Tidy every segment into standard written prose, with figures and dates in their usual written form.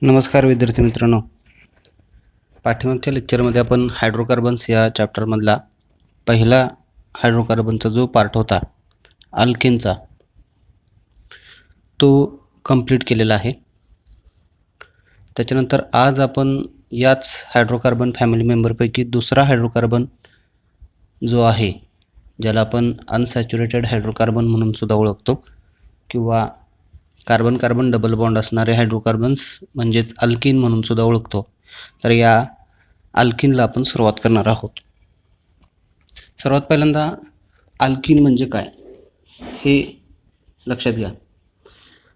नमस्कार विद्यार्थी मित्रांनो, पाठीमागच्या लेक्चरमध्ये आपण हायड्रोकार्बन्स या चॅप्टरमधला पहिला हायड्रोकार्बनचा जो पार्ट होता अल्केनचा तो कंप्लीट केलेला आहे. त्याच्यानंतर आज आपण याच हायड्रोकार्बन फॅमिली मेंबरपैकी दुसरा हायड्रोकार्बन जो आहे ज्याला आपण अनसॅच्युरेटेड हायड्रोकार्बन म्हणून सुद्धा ओळखतो किंवा कार्बन कार्बन डबल बॉन्ड असणारे हायड्रोकार्बन्स म्हणजेच अल्किन म्हणून सुद्धा ओळखतो. तर या अल्किनला आपण सुरुवात करणार आहोत. सर्वात पहिल्यांदा अल्किन म्हणजे काय हे लक्षात घ्या.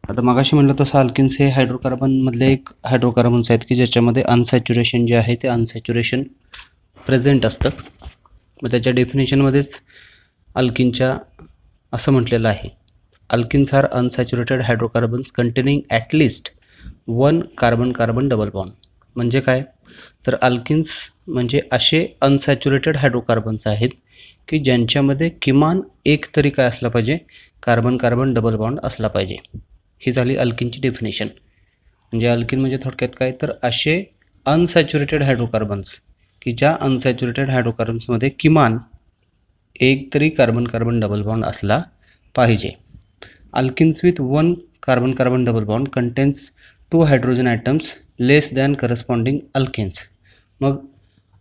आता मगाशी म्हटलं तसं अल्किन्स हे हायड्रोकार्बनमधले एक हायड्रोकार्बन्स आहेत की ज्याच्यामध्ये अनसॅच्युरेशन जे आहे ते अनसॅच्युरेशन प्रेझेंट असतं. मग त्याच्या डेफिनेशनमध्येच अल्किनच्या असं म्हटलेलं आहे, alkenes are unsaturated hydrocarbons containing at least one carbon carbon double bond. म्हणजे काय, तर अल्किन्स म्हणजे असे अनसॅच्युरेटेड हायड्रोकार्बन्स आहेत की ज्यांच्यामध्ये किमान एक तरी काय असला पाहिजे, कार्बन कार्बन डबल बॉन्ड असला पाहिजे. ही झाली अल्किनची डेफिनेशन. म्हणजे अल्किन म्हणजे थोडक्यात काय, तर असे अनसॅच्युरेटेड हायड्रोकार्बन्स की ज्या अनसॅच्युरेटेड हायड्रोकार्बन्समध्ये किमान एक तरी कार्बन कार्बन डबल बॉन्ड असला पाहिजे. Alkenes with one carbon carbon double bond contains two hydrogen atoms less than corresponding alkenes. मग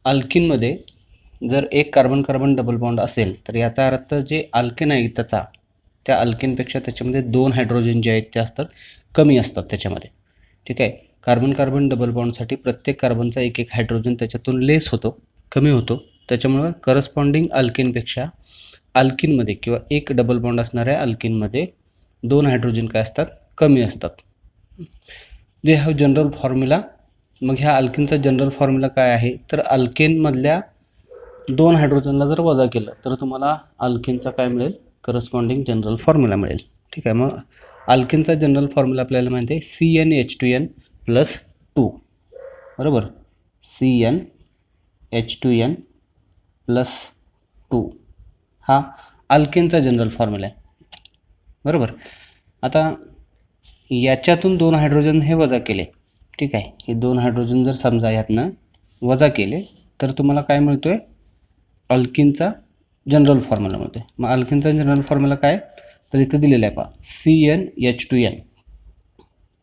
अल्किनमध्ये जर एक कार्बन कार्बन डबल बॉन्ड असेल तर याचा अर्थ जे अल्केन आहे त्या अल्केनपेक्षा त्याच्यामध्ये दोन हायड्रोजन जे आहेत ते असतात कमी असतात त्याच्यामध्ये. ठीक आहे, कार्बन कार्बन डबल बॉन्डसाठी प्रत्येक कार्बनचा एक एक हायड्रोजन त्याच्यातून लेस होतो, कमी होतो. त्याच्यामुळे करस्पॉन्डिंग अल्केनपेक्षा अल्किनमध्ये किंवा एक डबल बॉन्ड असणाऱ्या अल्किनमध्ये दोन हायड्रोजन काय असतात, कमी असतात. They have general formula. मग ह्या अल्किनचा जनरल फॉर्म्युला काय आहे, तर अल्केनमधल्या दोन हायड्रोजनला जर वजा केलं तर तुम्हाला अल्केनचा काय मिळेल, करस्पॉन्डिंग जनरल फॉर्म्युला मिळेल. ठीक आहे, मग अल्केनचा जनरल फॉर्म्युला आपल्याला माहिती आहे CnH2n+2. बरोबर, CnH2n+2 हा अल्केनचा जनरल फॉर्म्युला आहे. बरोबर, आता याच्यातून दोन हायड्रोजन हे वजा केले. ठीक आहे, हे दोन हायड्रोजन जर समजा यातनं वजा केले तर तुम्हाला काय मिळतो आहे, अल्किनचा जनरल फॉर्म्युला मिळतो आहे. मग अल्किनचा जनरल फॉर्म्युला काय, तर इथं दिलेला आहे पहा, CnH2n.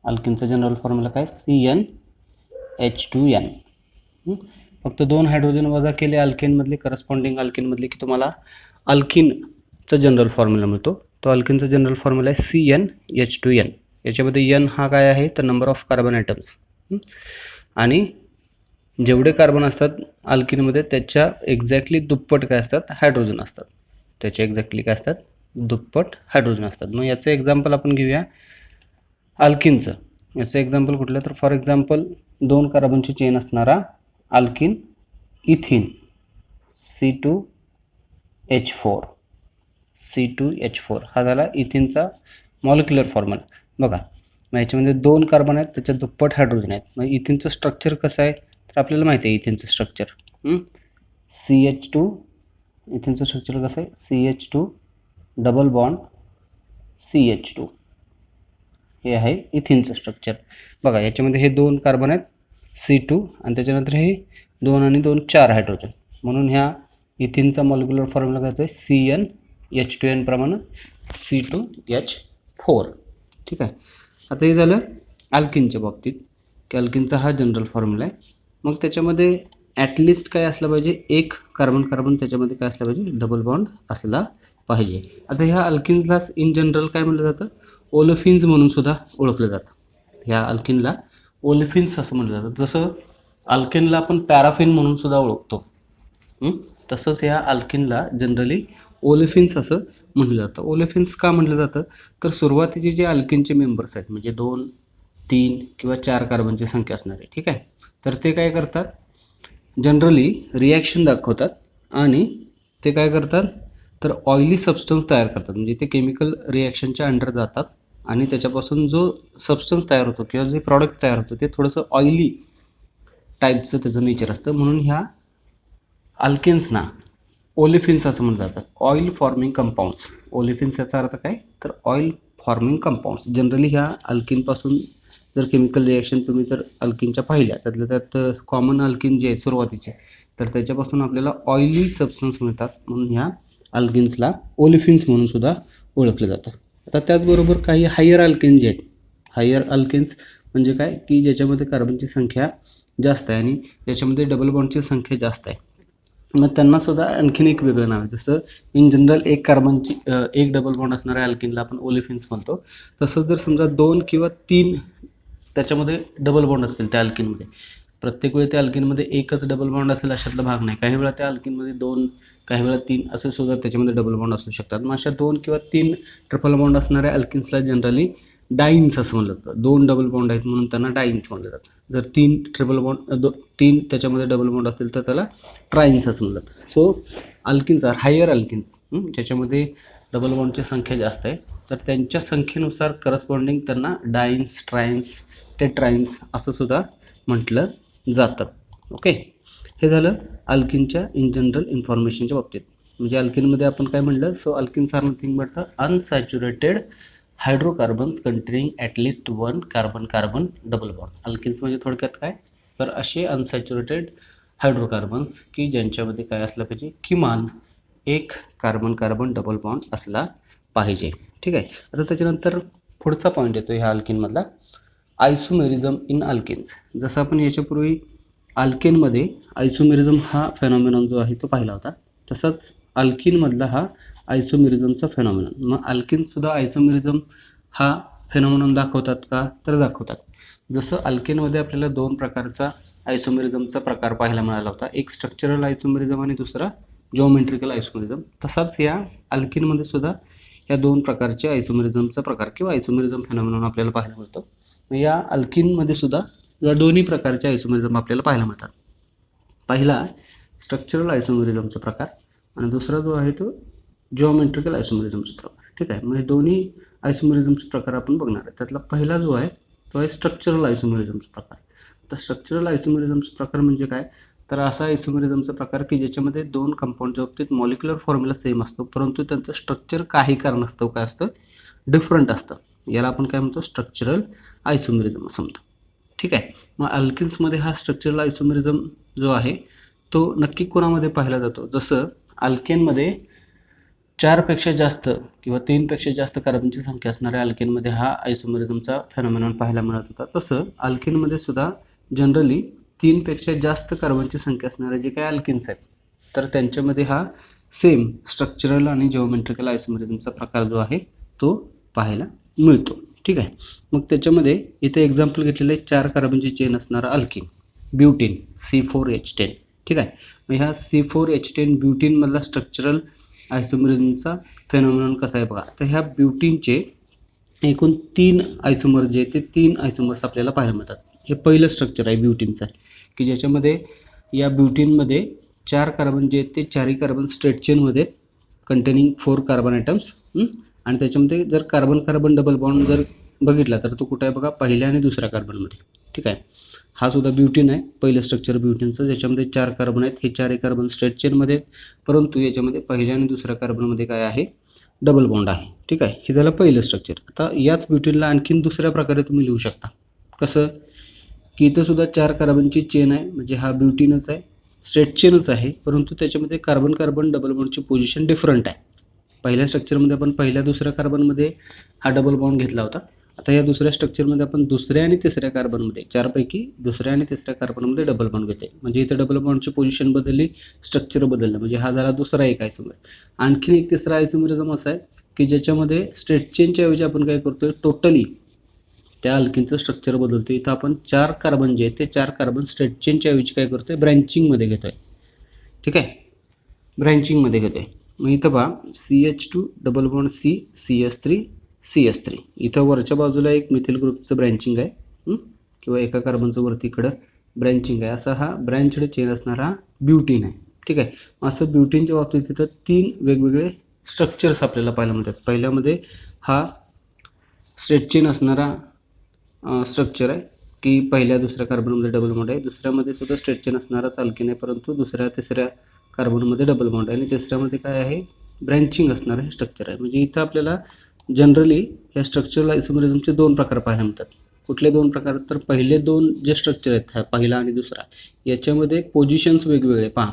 अल्किनचा जनरल फॉर्म्युला काय, CnH2n. फक्त दोन हायड्रोजन वजा केले अल्केनमधले, करस्पॉन्डिंग अल्केनमधले, की तुम्हाला अल्किनचा जनरल फॉर्म्युला मिळतो. तो अल्किनचा जनरल फॉर्म्युला आहे CnH2n. याच्यामध्ये n हा काय आहे, तर नंबर ऑफ कार्बन ॲटम्स. आणि जेवढे कार्बन असतात अल्किनमध्ये त्याच्या एक्झॅक्टली दुप्पट काय असतात, हायड्रोजन असतात. त्याच्या एक्झॅक्टली काय असतात, दुप्पट हायड्रोजन असतात. मग याचं एक्झाम्पल आपण घेऊया अल्किनचं. याचं एक्झाम्पल कुठलं, तर फॉर एक्झाम्पल दोन कार्बनची चेन असणारा अल्किन इथिन C2H4 हा झाला इथिनचा मॉलिक्युलर फॉर्म्युला. बघा, मग याच्यामध्ये दोन कार्बन आहेत, त्याच्यात दुप्पट हायड्रोजन आहेत. मग इथिनचं स्ट्रक्चर कसं आहे, तर आपल्याला माहिती आहे इथिनचं स्ट्रक्चर CH2. इथिनचं स्ट्रक्चर कसं आहे, CH2 डबल बॉन्ड CH2 हे आहे इथिनचं स्ट्रक्चर. बघा, याच्यामध्ये हे दोन कार्बन आहेत C2 आणि त्याच्यानंतर हे दोन आणि दोन चार हायड्रोजन. म्हणून ह्या इथिनचा मॉलिक्युलर फॉर्म्युला काय होतो, CnH2n प्रमाणे C2H4. ठीक आहे, आता हे झालं अल्किनच्या बाबतीत की अल्किनचा हा जनरल फॉर्म्युला आहे. मग त्याच्यामध्ये ॲटलिस्ट काय असलं पाहिजे, एक कार्बन कार्बन त्याच्यामध्ये काय असलं पाहिजे, डबल बॉन्ड असला पाहिजे. आता ह्या अल्किन्सला इन जनरल काय म्हटलं जातं, ओलेफिन्स म्हणून सुद्धा ओळखलं जातं. ह्या अल्किनला ओलेफिन्स असं म्हटलं जातं. जसं अल्किनला आपण पॅराफिन म्हणून सुद्धा ओळखतो, तसंच ह्या अल्किनला जनरली ओलेफिन्स असं म्हटलं जातं. ओलेफिन्स का म्हटलं जातं, तर सुरुवातीचे जे अल्किनचे मेंबर्स आहेत म्हणजे 2, 3 किंवा 4 कार्बनची संख्या असणारे, ठीक आहे, तर ते काय करतात, जनरली रिॲक्शन दाखवतात आणि ते काय करतात, तर ऑइली सबस्टन्स तयार करतात. म्हणजे ते केमिकल रिॲक्शनच्या अंडर जातात आणि त्याच्यापासून जो सबस्टन्स तयार होतो किंवा जे प्रॉडक्ट तयार होतं ते थोडंसं ऑइली टाईपचं त्याचं नेचर असतं. म्हणून ह्या अल्केन्सना ओलेफिन्स असं म्हटलं जातं, ऑइल फॉर्मिंग कंपाऊंड्स. ओलेफिन्स याचा अर्थ काय, तर ऑइल फॉर्मिंग कंपाऊंड्स. जनरली ह्या अल्किनपासून जर केमिकल रिॲक्शन तुम्ही जर अल्किनच्या पाहिल्या त्यातल्या त्यात कॉमन अल्किन जे आहे सुरुवातीचे तर त्याच्यापासून आपल्याला ऑइली सबस्टन्स मिळतात, म्हणून ह्या अल्किन्सला ओलिफिन्स म्हणून सुद्धा ओळखलं जातं. आता त्याचबरोबर काही हायर अल्किन जे आहेत, हायर अल्किन्स म्हणजे काय की ज्याच्यामध्ये कार्बनची संख्या जास्त आहे आणि याच्यामध्ये डबल बॉन्डची संख्या जास्त आहे, मग त्यांनासुद्धा आणखीन एक वेगळं नाव आहे. जसं इन जनरल एक कार्बनची एक डबल बॉन्ड असणाऱ्या अल्किनला आपण ओलिफिन्स म्हणतो. तसंच जर समजा 2 किंवा 3 त्याच्यामध्ये डबल बॉन्ड असतील त्या अल्किनमध्ये, प्रत्येक वेळी त्या अल्किनमध्ये एकच डबल बॉन्ड असेल अशातला भाग नाही. काही वेळा त्या अल्किनमध्ये 2, काही वेळा 3 असे सुद्धा त्याच्यामध्ये डबल बॉन्ड असू शकतात. मग अशा 2 किंवा 3 ट्रिपल बॉन्ड असणाऱ्या अल्किन्सला जनरली डाईन्स असं म्हणलं जातं. 2 डबल बॉन्ड आहेत म्हणून त्यांना डाईन्स म्हणलं जातं. जर 3 ट्रिपल बॉन्ड 3 त्याच्यामध्ये डबल बॉन्ड असतील तर त्याला ट्राईन्स असं म्हणलं जातं. So alkenes are higher alkenes, ज्याच्यामध्ये डबल बॉन्डची संख्या जास्त आहे, तर त्यांच्या संख्येनुसार करस्पॉन्डिंग त्यांना डाईन्स, ट्राईन्स, टेट्राईन्स असं सुद्धा म्हटलं जातं. ओके, हे झालं अल्किनच्या इन जनरल इन्फॉर्मेशनच्या बाबतीत. म्हणजे अल्किनमध्ये आपण काय म्हणलं, so alkenes are nothing but the unsaturated hydrocarbons containing at least 1 carbon double bond. Alkenes म्हणजे थोडक्यात काय, तर असे अनसॅच्युरेटेड हायड्रोकार्बन्स की ज्यांच्यामध्ये काय असलं पाहिजे, किमान एक कार्बन डबल बॉन्ड असला पाहिजे. ठीक आहे. आता त्याच्यानंतर पुढचा पॉईंट येतो ह्या अल्किनमधला, आयसोमेरिझम इन अल्किन्स. जसं आपण याच्यापूर्वी अल्केनमध्ये आयसोमेरिझम हा फेनॉमेनॉन जो आहे तो पाहिला होता, तसाच अल्किनमधला हा आयसोमेरिझमचा फेनॉमेनॉन. मग अल्किनसुद्धा आयसोमेरिझम हा फेनॉमेनॉन दाखवतात का, तर दाखवतात. जसं अल्केनमध्ये आपल्याला 2 प्रकारचा आयसोमेरिझमचा प्रकार पाहायला मिळाला होता, एक स्ट्रक्चरल आयसोमेरिझम आणि दुसरा जिओमेट्रिकल आयसोमेरिझम. तसाच या अल्किनमध्ये सुद्धा या 2 प्रकारचे आयसोमेरिझमचा प्रकार किंवा आयसोमेरिझम फेनॉमेनॉन आपल्याला पाहायला मिळतो. या अल्किनमध्ये सुद्धा या दोन्ही प्रकारचे आयसोमेरिझम आपल्याला पाहायला मिळतात. पहिला स्ट्रक्चरल आयसोमेरिझमचा प्रकार आणि दुसरा जो आहे तो जिओमेट्रिकल आयसोमेरिझमचा प्रकार. ठीक आहे, म्हणजे दोन्ही आयसोमेरिझमचे प्रकार आपण बघणार आहे. त्यातला पहिला जो आहे तो आहे स्ट्रक्चरल आयसोमेरिझमचा प्रकार. तर स्ट्रक्चरल आयसोमेरिझमचा प्रकार म्हणजे काय, तर असा आयसोमेरिझमचा प्रकार की ज्याच्यामध्ये 2 कंपाऊंडच्या बाबतीत मॉलिक्युलर फॉर्म्युला सेम असतो, परंतु त्यांचं स्ट्रक्चर काही कारणास्तव काय असतं, डिफरंट असतं. याला आपण काय म्हणतो, स्ट्रक्चरल आयसोमेरिझम असं म्हणतो. ठीक आहे. मग अल्किन्समध्ये हा स्ट्रक्चरल आयसोमेरिझम जो आहे तो नक्की कोणामध्ये पाहिला जातो, जसं अल्केनमध्ये 4पेक्षा जास्त किंवा 3पेक्षा जास्त कार्बनची संख्या असणाऱ्या अल्केनमध्ये हा आयसोमेरिझमचा फेनॉमेनॉन पाहायला मिळत होता, तसं अल्केनमध्ये सुद्धा जनरली 3पेक्षा जास्त कार्बनची संख्या असणारे जे काही अल्किन्स आहेत तर त्यांच्यामध्ये हा सेम स्ट्रक्चरल आणि जिओमेट्रिकल आयसोमेरिझमचा प्रकार जो आहे तो पाहायला मिळतो. ठीक आहे. मग त्याच्यामध्ये इथे एक्झाम्पल घेतलेलं आहे 4 कार्बनची चेन असणारा अल्किन ब्युटीन C4H10. ठीक आहे. मग ह्या C4H10 ब्युटीनमधला स्ट्रक्चरल आयसोमेरिझमचा फेनॉमेनॉन कसा आहे बघा. तर ह्या ब्युटीनचे एकूण 3 आयसोमर जे ते 3 आयसोमर्स आपल्याला पाहायला मिळतात. हे पहिलं स्ट्रक्चर आहे ब्युटीनचं की ज्याच्यामध्ये या ब्युटीनमध्ये 4 कार्बन जे आहेत ते 4ही कार्बन स्ट्रेट चेनमध्ये कंटेनिंग 4 कार्बन ॲटम्स, आणि त्याच्यामध्ये जर कार्बन डबल बॉन्ड जर बघितला तर तो कुठं आहे बघा, पहिल्या आणि दुसऱ्या कार्बनमध्ये. ठीक आहे. हा सुद्धा ब्युटीन आहे, पहिलं स्ट्रक्चर ब्युटीनचं, ज्याच्यामध्ये 4 कार्बन आहेत. हे 4ही कार्बन स्ट्रेट चेनमध्ये आहेत, परंतु याच्यामध्ये पहिल्या आणि दुसऱ्या कार्बनमध्ये काय आहे, डबल बॉन्ड आहे. ठीक आहे. हे झालं पहिलं स्ट्रक्चर. आता याच ब्युटीनला आणखीन दुसऱ्या प्रकारे तुम्ही लिहू शकता. कसं की इथं सुद्धा 4 कार्बनची चेन आहे, म्हणजे हा ब्युटीनच आहे, स्ट्रेट चेनच आहे, परंतु त्याच्यामध्ये कार्बन डबल बॉन्डची पोझिशन डिफरंट आहे. पहिल्या स्ट्रक्चरमध्ये आपण पहिल्या दुसऱ्या कार्बनमध्ये हा डबल बॉन्ड घेतला होता. आता या दुसऱ्या स्ट्रक्चरमध्ये आपण दुसऱ्या आणि तिसऱ्या कार्बनमध्ये 4पैकी दुसऱ्या आणि तिसऱ्या कार्बनमध्ये डबल बॉन्ड घेते, म्हणजे इथं डबल बॉन्डची पोझिशन बदलली, स्ट्रक्चर बदललं, म्हणजे हा झाला दुसरा एक आयसोमर. आणखीन एक तिसरा आयसोमेरिझम असा आहे की ज्याच्यामध्ये स्ट्रेट चेनच्या ऐवजी आपण काय करतोय, टोटली त्या अल्किनचं स्ट्रक्चर बदलतो. इथं आपण 4 कार्बन जे आहेत ते 4 कार्बन स्ट्रेट चेनच्या ऐवजी काय करतोय, ब्रँचिंगमध्ये घेतोय. ठीक आहे, ब्रँचिंगमध्ये घेतोय. मग इथं पहा CH2 डबल बॉन्ड CH3 इथं वरच्या बाजूला एक मिथिल ग्रुपचं ब्रँचिंग आहे किंवा एका कार्बनचं वरती इकडं ब्रँचिंग आहे, असा हा ब्रँचड चेन असणारा ब्युटीन आहे. ठीक आहे. असं ब्युटीनच्या बाबतीत इथं 3 वेगवेगळे स्ट्रक्चर्स आपल्याला पाहायला मिळतात. पहिल्यामध्ये हा स्ट्रेट चेन असणारा स्ट्रक्चर आहे की पहिल्या दुसऱ्या कार्बनमध्ये डबल बॉन्ड आहे. दुसऱ्यामध्ये सुद्धा स्ट्रेट चेन असणाराच अल्किन आहे, परंतु दुसऱ्या तिसऱ्या कार्बनमध्ये डबल बॉन्ड आहे. आणि तिसऱ्यामध्ये काय आहे, ब्रँचिंग असणारं हे स्ट्रक्चर आहे. म्हणजे इथं आपल्याला जनरली या स्ट्रक्चरल आयसोमेरिझमचे 2 प्रकार पाहायला मिळतात. कुठले दोन प्रकार? तर पहिले दोन जे स्ट्रक्चर आहेत, हा पहिला आणि दुसरा, याच्यामध्ये पोझिशन्स वेगवेगळे. पहा,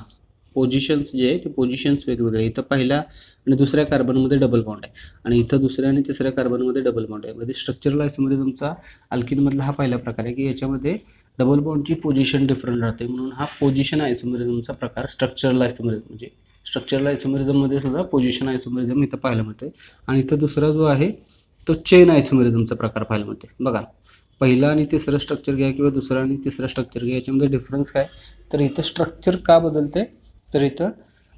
पोझिशन्स जे आहे ते पोझिशन्स वेगवेगळे. इथं पहिल्या आणि दुसऱ्या कार्बनमध्ये डबल बॉन्ड आहे आणि इथं दुसऱ्या आणि तिसऱ्या कार्बनमध्ये डबल बॉन्ड आहे. म्हणजे स्ट्रक्चरल आयसोमेरिझमचा अल्किनमधला हा पहिला प्रकार आहे की याच्यामध्ये डबल बॉन्डची पोझिशन डिफरंट राहते, म्हणून हा पोझिशन आयसोमेरिझमचा प्रकार स्ट्रक्चरल आयसोमेरिझम. म्हणजे स्ट्रक्चरल आयसोमेरिझममध्ये सुद्धा पोझिशन आयसोमेरिझम इथं पाहायला मिळते. आणि इथं दुसरा जो आहे तो चेन आयसोमेरिझमचा प्रकार पाहायला मिळते. बघा, पहिला आणि तिसरं स्ट्रक्चर घ्या किंवा दुसरा आणि तिसरा स्ट्रक्चर घ्या, याच्यामध्ये डिफरन्स काय? तर इथं स्ट्रक्चर का बदलते? तर इथं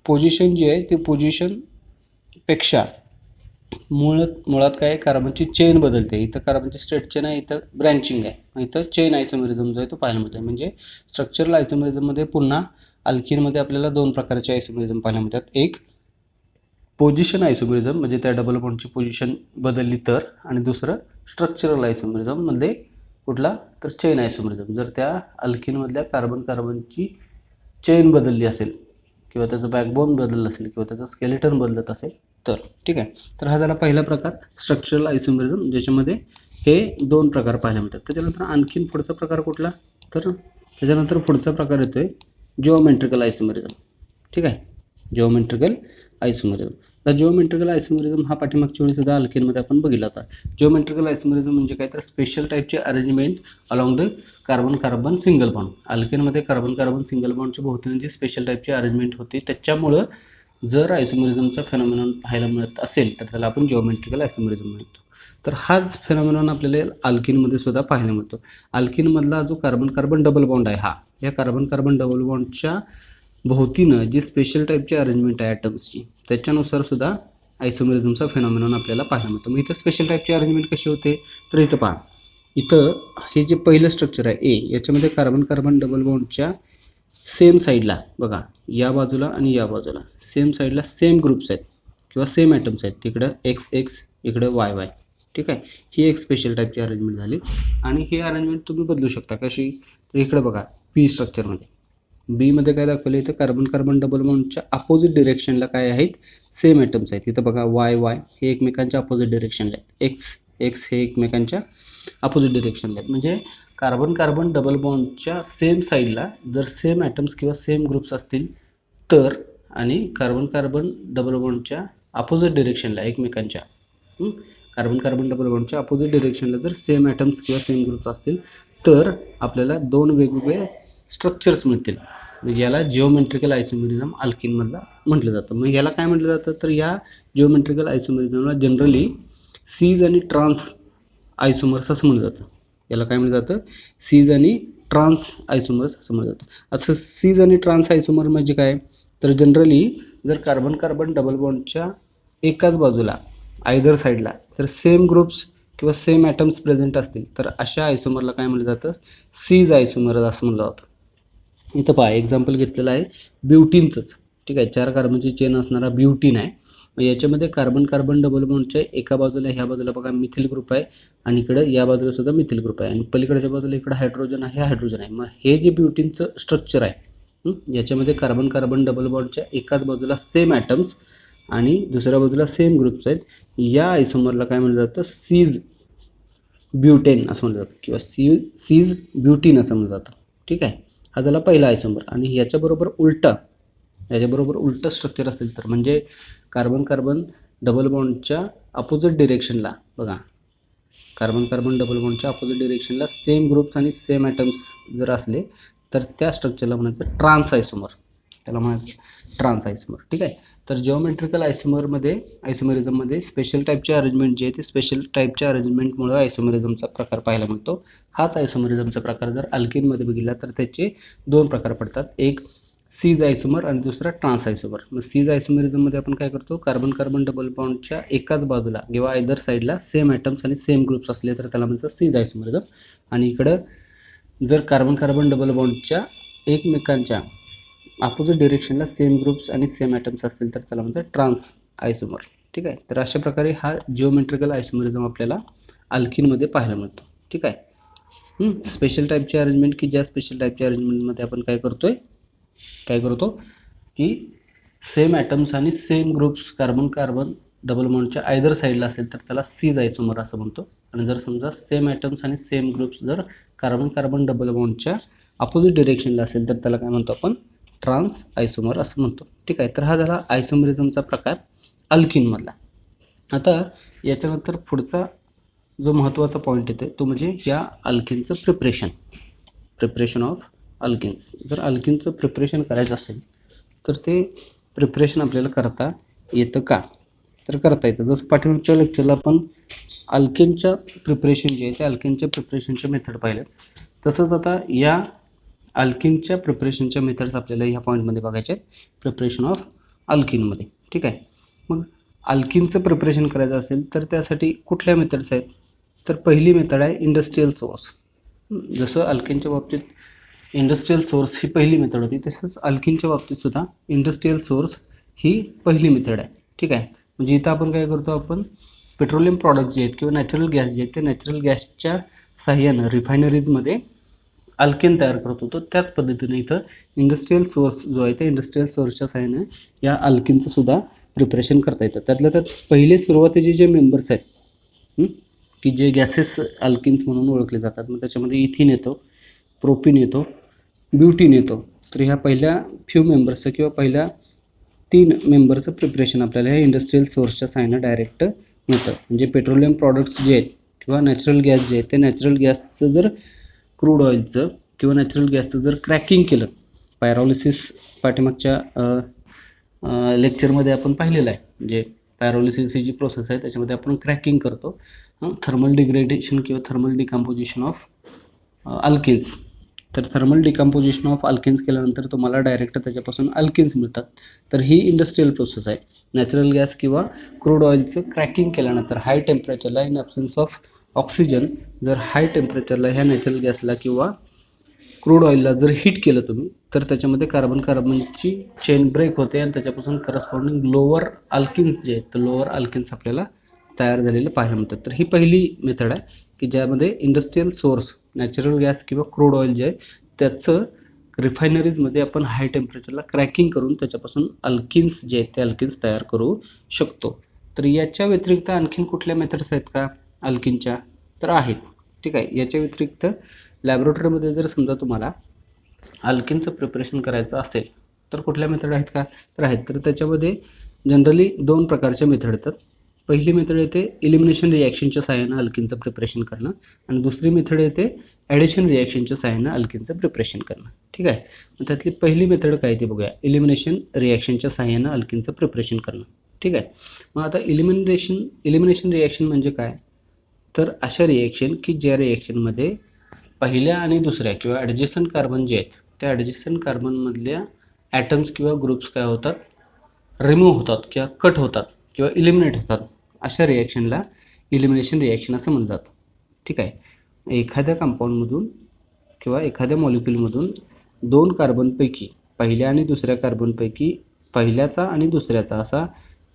पोझिशन जी आहे ती पोझिशनपेक्षा मुळात काय, कार्बनची चेन बदलते. इथं कार्बनची स्ट्रेट चेन आहे, इथं ब्रँचिंग आहे. इथं चेन आयसोमेरिझम जो आहे तो पाहायला मिळतो. म्हणजे स्ट्रक्चरल आयसोमेरिझममध्ये पुन्हा अल्किनमध्ये आपल्याला दोन प्रकारचे आयसोमेरिझम पाहायला मिळतात. एक पोझिशन आयसोमेरिझम, म्हणजे त्या डबल बॉन्डची पोझिशन बदलली तर, आणि दुसरं स्ट्रक्चरल आयसोमेरिझममध्ये कुठला? तर चेन आयसोमेरिझम. जर त्या अल्किनमधल्या कार्बनची चेन बदलली असेल किंवा त्याचं बॅकबोन बदललं असेल किंवा त्याचं स्केलेटन बदलत असेल तर. ठीक आहे, तर हा झाला पहिला प्रकार स्ट्रक्चरल आयसोमेरिझम, ज्याच्यामध्ये हे दोन प्रकार पाहायला मिळतात. त्याच्यानंतर आणखीन पुढचा प्रकार कुठला? तर त्याच्यानंतर पुढचा प्रकार येतोय जिओमेट्रिकल आयसोमेरिझम. ठीक आहे, जिओमेट्रिकल आयसोमेरिझम. तर जिओमेट्रिकल आयसोमेरिझम हा पाठीमागच्या वेळी सुद्धा अल्केनमध्ये आपण बघितला होता. जिओमेट्रिकल आयसोमेरिझम म्हणजे काय? तर स्पेशल टाईपचे arrangement along the carbon carbon single bond. अल्केनमध्ये कार्बन कार्बन सिंगल बॉन्डच्या भोवतीची स्पेशल टाईपची अरेंजमेंट होती, त्याच्यामुळं जर आयसोमेरिझमचा फेनॉमेनॉन पाहायला मिळत असेल तर त्याला आपण जिओमेट्रिकल आयसोमेरिझम म्हणतो. तर हाच फेनॉमेनॉन आपल्याला अल्किनमध्ये सुद्धा पाहायला मिळतो. अल्किनमधला जो कार्बन कार्बन डबल बॉन्ड आहे, हा या कार्बन कार्बन डबल बॉन्डच्या भोवतीनं जी स्पेशल टाईपची अरेंजमेंट आहे ॲटम्सची, त्याच्यानुसार सुद्धा आयसोमेरिझमचा फेनॉमेनॉन आपल्याला पाहायला मिळतो. मग इथं स्पेशल टाईपची अरेंजमेंट कशी होते? तर इथं पहा, इथं हे जे पहिलं स्ट्रक्चर आहे ए, याच्यामध्ये कार्बन कार्बन डबल बॉन्डच्या सेम साईडला बघा, या बाजूला आणि या बाजूला सेम साईडला सेम ग्रुप्स आहेत किंवा सेम ॲटम्स आहेत. तिकडं एक्स एक्स, इकडं वाय वाय. ठीक आहे, ही एक स्पेशल टाईपची अरेंजमेंट झाली. आणि ही अरेंजमेंट तुम्ही बदलू शकता. कशी? तर इकडं बघा, पी स्ट्रक्चरमध्ये बीमध्ये काय दाखवलं? इथं कार्बन कार्बन डबल बॉन्डच्या अपोजिट डिरेक्शनला काय आहेत? सेम ॲटम्स आहेत. इथं बघा, वाय वाय हे एकमेकांच्या अपोजिट डिरेक्शनला आहेत, एक्स एक्स हे एकमेकांच्या अपोजिट डिरेक्शनला आहेत. म्हणजे कार्बन कार्बन डबल बॉन्डच्या सेम साईडला जर सेम ॲटम्स किंवा सेम ग्रुप्स असतील तर, आणि कार्बन कार्बन डबल बॉन्डच्या अपोजिट डिरेक्शनला एकमेकांच्या कार्बन कार्बन डबल बॉन्डच्या अपोजिट डिरेक्शनला जर सेम ॲटम्स किंवा सेम ग्रुप्स असतील तर आपल्याला दोन वेगवेगळे स्ट्रक्चर्स मिळतील. याला जिओमेट्रिकल आयसोमेरिझम अल्किनमधला म्हटलं जातं. मग याला काय म्हटलं जातं? तर या जिओमेट्रिकल आयसोमेरिझमला जनरली सीज आणि ट्रान्स आयसोमर्स असं म्हटलं जातं. याला काय म्हटलं जातं? सीज आणि ट्रान्स आयसोमर्स असं म्हटलं जातं. असं सीज आणि ट्रान्स आयसोमर म्हणजे काय? तर जनरली जर कार्बन कार्बन डबल बॉन्डच्या एकाच बाजूला आयदर साईडला जर सेम ग्रुप्स किंवा सेम ॲटम्स प्रेझेंट असतील तर अशा आयसोमरला काय म्हटलं जातं? सीज आयसोमर असं म्हटलं जातं. इथं पहा, एक्झाम्पल घेतलेलं आहे ब्युटीनचंच. ठीक आहे, 4 कार्बनची चेन असणारा ब्युटीन आहे. मग याच्यामध्ये कार्बन कार्बन डबल बॉन्डच्या एका बाजूला ह्या बाजूला बघा मिथिल ग्रुप आहे आणि इकडं या बाजूला सुद्धा मिथिल ग्रुप आहे आणि पलीकडच्या बाजूला इकडं हायड्रोजन आहे, हायड्रोजन आहे. मग हे जे ब्युटीनचं स्ट्रक्चर आहे याच्यामध्ये कार्बन कार्बन डबल बॉन्डच्या एकाच बाजूला सेम ॲटम्स आणि दुसऱ्या बाजूला सेम ग्रुप्स आहेत. या आयसोमरला काय म्हटलं जातं? सीज ब्युटेन असं म्हटलं जातं किंवा सीज ब्युटीन असं म्हटलं जातं. ठीक आहे, हा झाला पहिला आयसोमर. आणि याच्याबरोबर उलटं स्ट्रक्चर असेल तर, म्हणजे कार्बन कार्बन डबल बॉन्डच्या अपोजिट डिरेक्शनला बघा, कार्बन कार्बन डबल बॉन्डच्या अपोजिट डिरेक्शनला सेम ग्रुप्स आणि सेम ॲटम्स जर असले तर त्या स्ट्रक्चरला म्हणायचं ट्रान्स आयसोमर. त्याला म्हणायचं ट्रान्स आयसोमर. ठीक आहे, तर जिओमेट्रिकल आयसोमेरिझममध्ये स्पेशल टाईपचे अरेंजमेंट जे आहे ते स्पेशल टाईपच्या अरेंजमेंटमुळे आयसोमेरिझमचा प्रकार पाहायला मिळतो. हाच आयसोमेरिझमचा प्रकार जर अल्किनमध्ये बघितला तर त्याचे दोन प्रकार पडतात, एक सीज आयसोमर आणि दुसरा ट्रान्स आयसोमर. मग सीज आयसोमेरिझममध्ये आपण काय करतो? कार्बन कार्बन डबल बॉन्डच्या एकाच बाजूला किंवा आयदर साईडला सेम ॲटम्स आणि सेम ग्रुप्स असले तर त्याला म्हणतात सीज आयसोमेरिझम. आणि इकडं जर कार्बन कार्बन डबल बॉन्डच्या एकमेकांच्या अपोजिट डिरेक्शनला सेम ग्रुप्स आणि सेम ॲटम्स असतील तर त्याला म्हणतात ट्रान्स आयसोमर. ठीक आहे, तर अशा प्रकारे हा जिओमेट्रिकल आयसोमेरिझम आपल्याला अल्किनमध्ये पाहायला मिळतो. ठीक आहे, स्पेशल टाईपची अरेंजमेंट की ज्या स्पेशल टाईपच्या अरेंजमेंटमध्ये आपण काय करतो की सेम ॲटम्स आणि same groups carbon carbon double बॉन्डच्या आयदर साईडला असेल तर त्याला सीज आयसोमर असं म्हणतो. आणि जर समजा सेम ॲटम्स आणि सेम ग्रुप्स जर कार्बन कार्बन डबल बॉन्डच्या अपोजिट डिरेक्शनला असेल तर त्याला काय म्हणतो आपण, ट्रान्स आयसोमर असं म्हणतो. ठीक आहे. तर हा झाला आयसोमरिझमचा प्रकार अल्किनमधला. आता याच्यानंतर पुढचा जो महत्त्वाचा पॉईंट येते तो म्हणजे या अल्किनचं प्रिपरेशन ऑफ अल्किन्स. जर अल्किनचं प्रिपरेशन करायचं असेल तर ते प्रिपरेशन आपल्याला करता येतं का, तर करता येतं. जसं पाठीमागच्या लेक्चरला आपण अल्किनच्या प्रिपरेशन जे आहे ते अल्किनच्या प्रिपरेशनचे मेथड पाहिलं, तसंच आता या अल्किनच्या प्रिपरेशनच्या मेथड्स आपल्याला ह्या पॉईंटमध्ये बघायचे आहेत, प्रिपरेशन ऑफ अल्किनमध्ये. ठीक आहे. मग अल्किनचं प्रिपरेशन करायचं असेल तर त्यासाठी कुठल्या मेथड्स आहेत, तर पहिली मेथड आहे इंडस्ट्रियल सोर्स. जसं अल्किनच्या बाबतीत इंडस्ट्रियल सोर्स ही पहिली मेथड होती, तसंच अल्किनच्या बाबतीत सुद्धा इंडस्ट्रियल सोर्स ही पहिली मेथड आहे. ठीक आहे. म्हणजे इथं आपण काय करतो, आपण पेट्रोलियम प्रॉडक्ट जे आहेत किंवा नॅचरल गॅस जे आहेत ते नॅचरल गॅसच्या साह्यानं रिफायनरीजमध्ये अल्केन तयार करत होतो. त्याच पद्धतीने इथं इंडस्ट्रियल सोर्स जो आहे त्या इंडस्ट्रियल सोर्सच्या साह्यानं या अल्किनचं सुद्धा प्रिपरेशन करता येतं. त्यातल्या त्यात पहिले सुरुवातीचे जे मेंबर्स आहेत की जे गॅसेस अल्किन्स म्हणून ओळखले जातात, मग त्याच्यामध्ये इथिन येतो, प्रोपिन येतो, ब्युटीन येतो. तर ह्या पहिल्या फ्यू मेंबर्सचं किंवा पहिल्या 3 मेंबरचं प्रिपरेशन आपल्याला ह्या इंडस्ट्रियल सोर्सच्या साह्यानं डायरेक्ट मिळतं. म्हणजे पेट्रोलियम प्रॉडक्ट्स जे आहेत किंवा नॅचरल गॅस जे आहेत ते नॅचरल गॅसचं जर क्रूड ऑइलचं किंवा नॅचरल गॅसचं जर क्रॅकिंग केलं, पायरोलिसिस पाठीमागच्या लेक्चरमध्ये आपण पाहिलेलं आहे. म्हणजे पायरोलिसिस ही जी प्रोसेस आहे त्याच्यामध्ये आपण क्रॅकिंग करतो, थर्मल डिग्रेडेशन किंवा थर्मल डिकम्पोजिशन ऑफ अल्किन्स. तर थर्मल डिकम्पोजिशन ऑफ अल्किन्स केल्यानंतर तुम्हाला डायरेक्ट त्याच्यापासून अल्किन्स मिळतात. तर ही इंडस्ट्रियल प्रोसेस आहे. नॅचरल गॅस किंवा क्रूड ऑइलचं क्रॅकिंग केल्यानंतर हाय टेम्परेचरला इन ॲब्सन्स ऑफ ऑक्सिजन जर हाय टेम्परेचरला ह्या नॅचरल गॅसला किंवा क्रूड ऑइलला जर हीट केलं तुम्ही तर त्याच्यामध्ये कार्बन कार्बनची चेन ब्रेक होते आणि त्याच्यापासून करस्पॉन्डिंग लोअर अल्किन्स जे आहेत तर लोअर अल्किन्स आपल्याला तयार झालेलं पाहायला मिळतात. तर ही पहिली मेथड आहे की ज्यामध्ये इंडस्ट्रियल सोर्स नॅचरल गॅस किंवा क्रूड ऑइल जे आहे त्याचं रिफायनरीजमध्ये आपण हाय टेम्परेचरला क्रॅकिंग करून त्याच्यापासून अल्किन्स जे आहेत ते अल्किन्स तयार करू शकतो. तर याच्या व्यतिरिक्त आणखीन कुठल्या मेथड्स आहेत का अल्किनच्या, तर आहेत. ठीक आहे. याच्या व्यतिरिक्त लॅबोरेटरीमध्ये जर समजा तुम्हाला अल्किनचं प्रिपरेशन करायचं असेल तर कुठल्या मेथड आहेत का, तर आहेत. तर त्याच्यामध्ये जनरली 2 प्रकारच्या मेथड येतात. पहिली मेथड येते इलिमिनेशन रिॲक्शनच्या साहाय्यानं अल्किनचं प्रिपरेशन करणं आणि दुसरी मेथड येते ॲडिशन रिॲक्शनच्या साहाय्यानं अल्किनचं प्रिपरेशन करणं. ठीक आहे. मग त्यातली पहिली मेथड काय ते बघूया, इलिमिनेशन रिॲक्शनच्या साहाय्यानं अल्किनचं प्रिपरेशन करणं. ठीक आहे. मग आता इलिमिनेशन रिॲक्शन म्हणजे काय, तर अशा रिॲक्शन की ज्या रिॲक्शनमध्ये पहिल्या आणि दुसऱ्या किंवा ॲडजस्टंट कार्बन जे आहेत त्या ॲडजस्टंट कार्बनमधल्या ॲटम्स किंवा ग्रुप्स काय होतात, रिमूव्ह होतात किंवा कट होतात किंवा इलिमिनेट होतात. अशा रिॲक्शनला इलिमिनेशन रिॲक्शन असं म्हणलं जातं. ठीक आहे. एखाद्या कंपाऊंडमधून किंवा एखाद्या मॉलिक्युलमधून 2 कार्बनपैकी पहिल्या आणि दुसऱ्या कार्बनपैकी पहिल्याचा आणि दुसऱ्याचा असा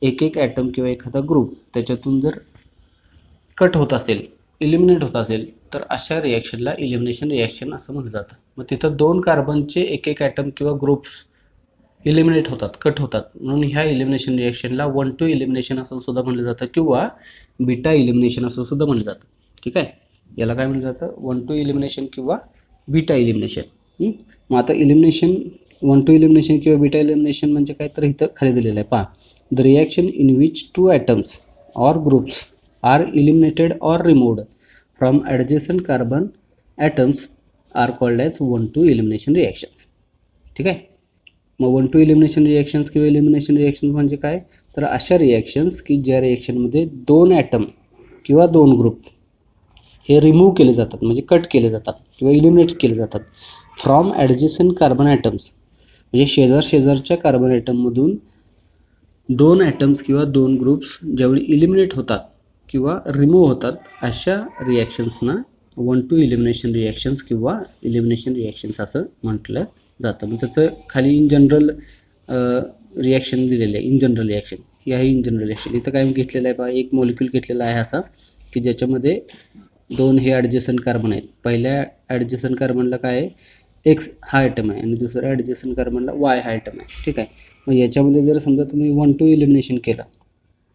एक ॲटम किंवा एखादा ग्रुप त्याच्यातून जर कट होत असेल, इलिमिनेट होत असेल तर अशा रिॲक्शनला इलिमिनेशन रिॲक्शन असं म्हटलं जातं. मग तिथं 2 कार्बनचे एक ॲटम किंवा ग्रुप्स इलिमिनेट होतात, कट होतात, म्हणून ह्या इलिमिनेशन रिॲक्शनला 1-2 इलिमिनेशन असं सुद्धा म्हटलं जातं किंवा बीटा इलिमिनेशन असं सुद्धा म्हटलं जातं. ठीक आहे. याला काय म्हटलं जातं, 1-2 इलिमिनेशन किंवा बीटा इलिमिनेशन. मग आता 1-2 इलिमिनेशन किंवा बीटा इलिमिनेशन म्हणजे काय, तर इथं खाली दिलेलं आहे पहा, the reaction in which 2 atoms or groups are eliminated or removed from adjacent carbon atoms are called as 1-2 elimination reactions. ठीक आहे. मग 1-2 elimination reactions किंवा elimination reactions म्हणजे काय, तर अशा रिॲक्शन्स की ज्या रिॲक्शनमध्ये 2 ॲटम किंवा 2 ग्रुप हे रिमूव्ह केले जातात म्हणजे कट केले जातात किंवा इलिमिनेट केले जातात फ्रॉम ॲडजस्टंट कार्बन ॲटम्स, म्हणजे शेजारच्या कार्बन ॲटममधून 2 ॲटम्स किंवा 2 ग्रुप्स ज्यावेळी इलिमिनेट होतात किंवा रिमूव्ह होतात अशा रिॲक्शन्सना 1-2 इलिमिनेशन रिॲक्शन्स किंवा इलिमिनेशन रिॲक्शन्स असं म्हटलं जातं. मग त्याचं खाली इन जनरल रिॲक्शन दिलेलं आहे, इन जनरल रिॲक्शन. ही आहे इन जनरल रिॲक्शन. इथं काय घेतलेलं आहे पहा, एक मॉलिक्यूल घेतलेला आहे असा की ज्याच्यामध्ये 2 हे ॲडजस्टंट कार्बन आहेत. पहिल्या ॲडजस्टंट कार्बनला काय आहे, एक्स हा आयटम आहे आणि दुसऱ्या ॲडजस्टंट कार्बनला वाय हा आयटम आहे. ठीक आहे. मग याच्यामध्ये जर समजा तुम्ही 1-2 इलिमिनेशन केलं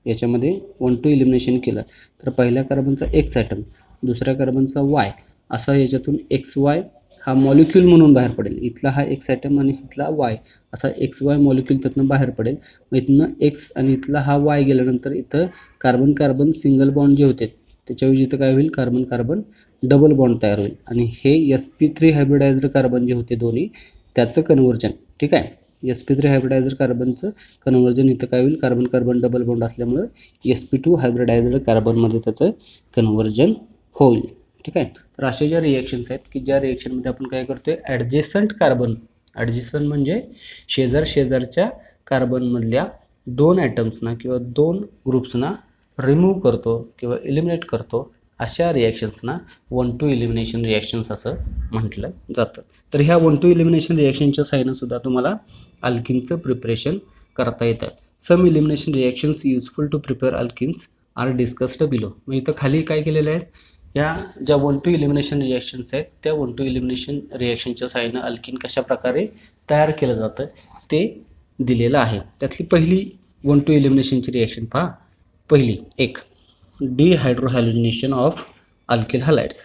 याच्यामध्ये 1-2 इलिमिनेशन केलं तर पहिल्या कार्बनचा एक्स ॲटम, दुसऱ्या कार्बनचा वाय, असा याच्यातून एक्स वाय हा मॉलिक्यूल म्हणून बाहेर पडेल. इथला हा एक्स ॲटम आणि इथला वाय असा एक्स वाय मॉलिक्यूल त्यातनं बाहेर पडेल. मग इथनं एक्स आणि इथला हा वाय गेल्यानंतर इथं कार्बन कार्बन सिंगल बॉन्ड जे होते त्याच्याऐवजी इथं काय होईल, कार्बन कार्बन डबल बॉन्ड तयार होईल आणि हे sp3 हायब्रिडायझ्ड कार्बन जे होते दोन्ही त्याचं कन्व्हर्जन. ठीक आहे, sp3 हायब्रिडायझड कार्बनचं कन्व्हर्जन इथं काय होईल, कार्बन कार्बन डबल बॉन्ड असल्यामुळं sp2 हायब्रिडायझड कार्बनमध्ये त्याचं कन्व्हर्जन होईल. ठीक आहे, तर अशा ज्या रिॲक्शन्स आहेत की ज्या रिॲक्शनमध्ये आपण काय करतोय, ॲडजेसंट कार्बन, ॲडजेसंट म्हणजे शेजारच्या कार्बनमधल्या 2 ॲटम्सना किंवा 2 ग्रुप्सना रिमूव्ह करतो किंवा इलिमिनेट करतो, अशा रिॲक्शन्सना 1-2 इलिमिनेशन रिॲक्शन्स असं म्हटलं जातं. तर ह्या 1-2 इलिमिनेशन रिॲक्शनच्या साहाय्यानेसुद्धा तुम्हाला अल्किनचं प्रिपरेशन करता येतं. Some elimination reactions useful to prepare alkenes are discussed below. मग इथं खाली काय केलेलं आहे, या ज्या 1-2 इलिमिनेशन रिॲक्शन्स आहेत त्या 1-2 इलिमिनेशन रिॲक्शनच्या साहाय्यानं अल्किन कशा प्रकारे तयार केलं जातं ते दिलेलं आहे. त्यातली पहिली 1-2 इलिमिनेशनची रिॲक्शन पहा. पहिली एक डिहायड्रोहॅलोजिनेशन ऑफ अल्किल हॅलाइड्स.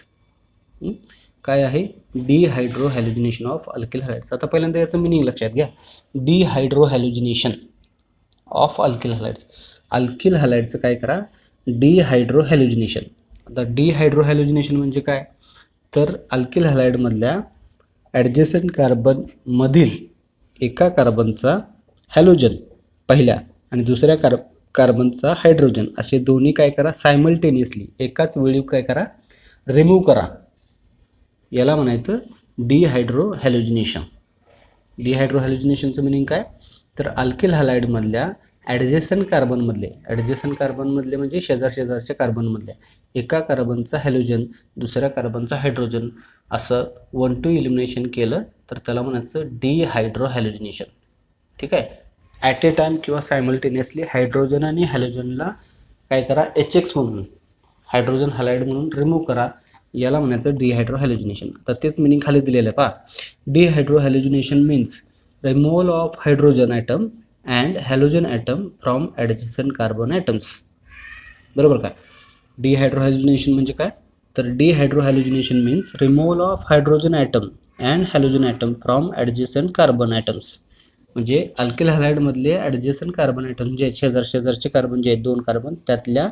काय आहे, डिहायड्रोहॅलोजिनेशन ऑफ अल्किल हॅलाइड्स. आता पहिल्यांदा याचं मिनिंग लक्षात घ्या. डिहायड्रोहॅलोजिनेशन ऑफ अल्किल हॅलाइड्स, अल्किल हॅलाइडचं काय करा, डिहायड्रोहॅलोजिनेशन. आता डिहायड्रोहॅलोजिनेशन म्हणजे काय, तर अल्किल हॅलाइडमधल्या ॲडजेसंट कार्बनमधील एका कार्बनचा हॅलोजन पहिल्या आणि दुसऱ्या कार्बनचा हायड्रोजन असे दोन्ही काय करा, सायमल्टेनियसली एकाच वेळी काय करा, रिमूव्ह करा. याला म्हणायचं डिहायड्रोहॅलोजिनेशन. डिहायड्रोहॅलोजिनेशनचं मिनिंग काय, तर अल्किल हॅलाइडमधल्या ॲडजेसंट कार्बनमधले म्हणजे शेजारच्या कार्बनमधल्या एका कार्बनचा हॅलोजन दुसऱ्या कार्बनचा हायड्रोजन असं 1-2 इलिमिनेशन केलं तर त्याला म्हणायचं डिहायड्रोहॅलोजिनेशन. ठीक आहे, ॲट ए टाइम किंवा सायमल्टेनियसली हायड्रोजन आणि हॅलोजनला काय करा, HX म्हणून हायड्रोजन हॅलाइड म्हणून रिमूव्ह करा. याला म्हणायचं डिहायड्रोहॅलोजिनेशन. तर तेच मिनिंग खाली दिलेलं आहे पहा. Dehydrohalogenation means removal of hydrogen atom and halogen atom from adjacent carbon atoms. बरोबर का. डिहायड्रोहॅलोजिनेशन म्हणजे काय, तर dehydrohalogenation means removal of hydrogen atom and halogen atom from adjacent carbon atoms. म्हणजे अल्किल हॅलाइडमधले ॲडजेसंट कार्बन ॲटम जे शेजारचे carbon जे आहेत 2 कार्बन त्यातल्या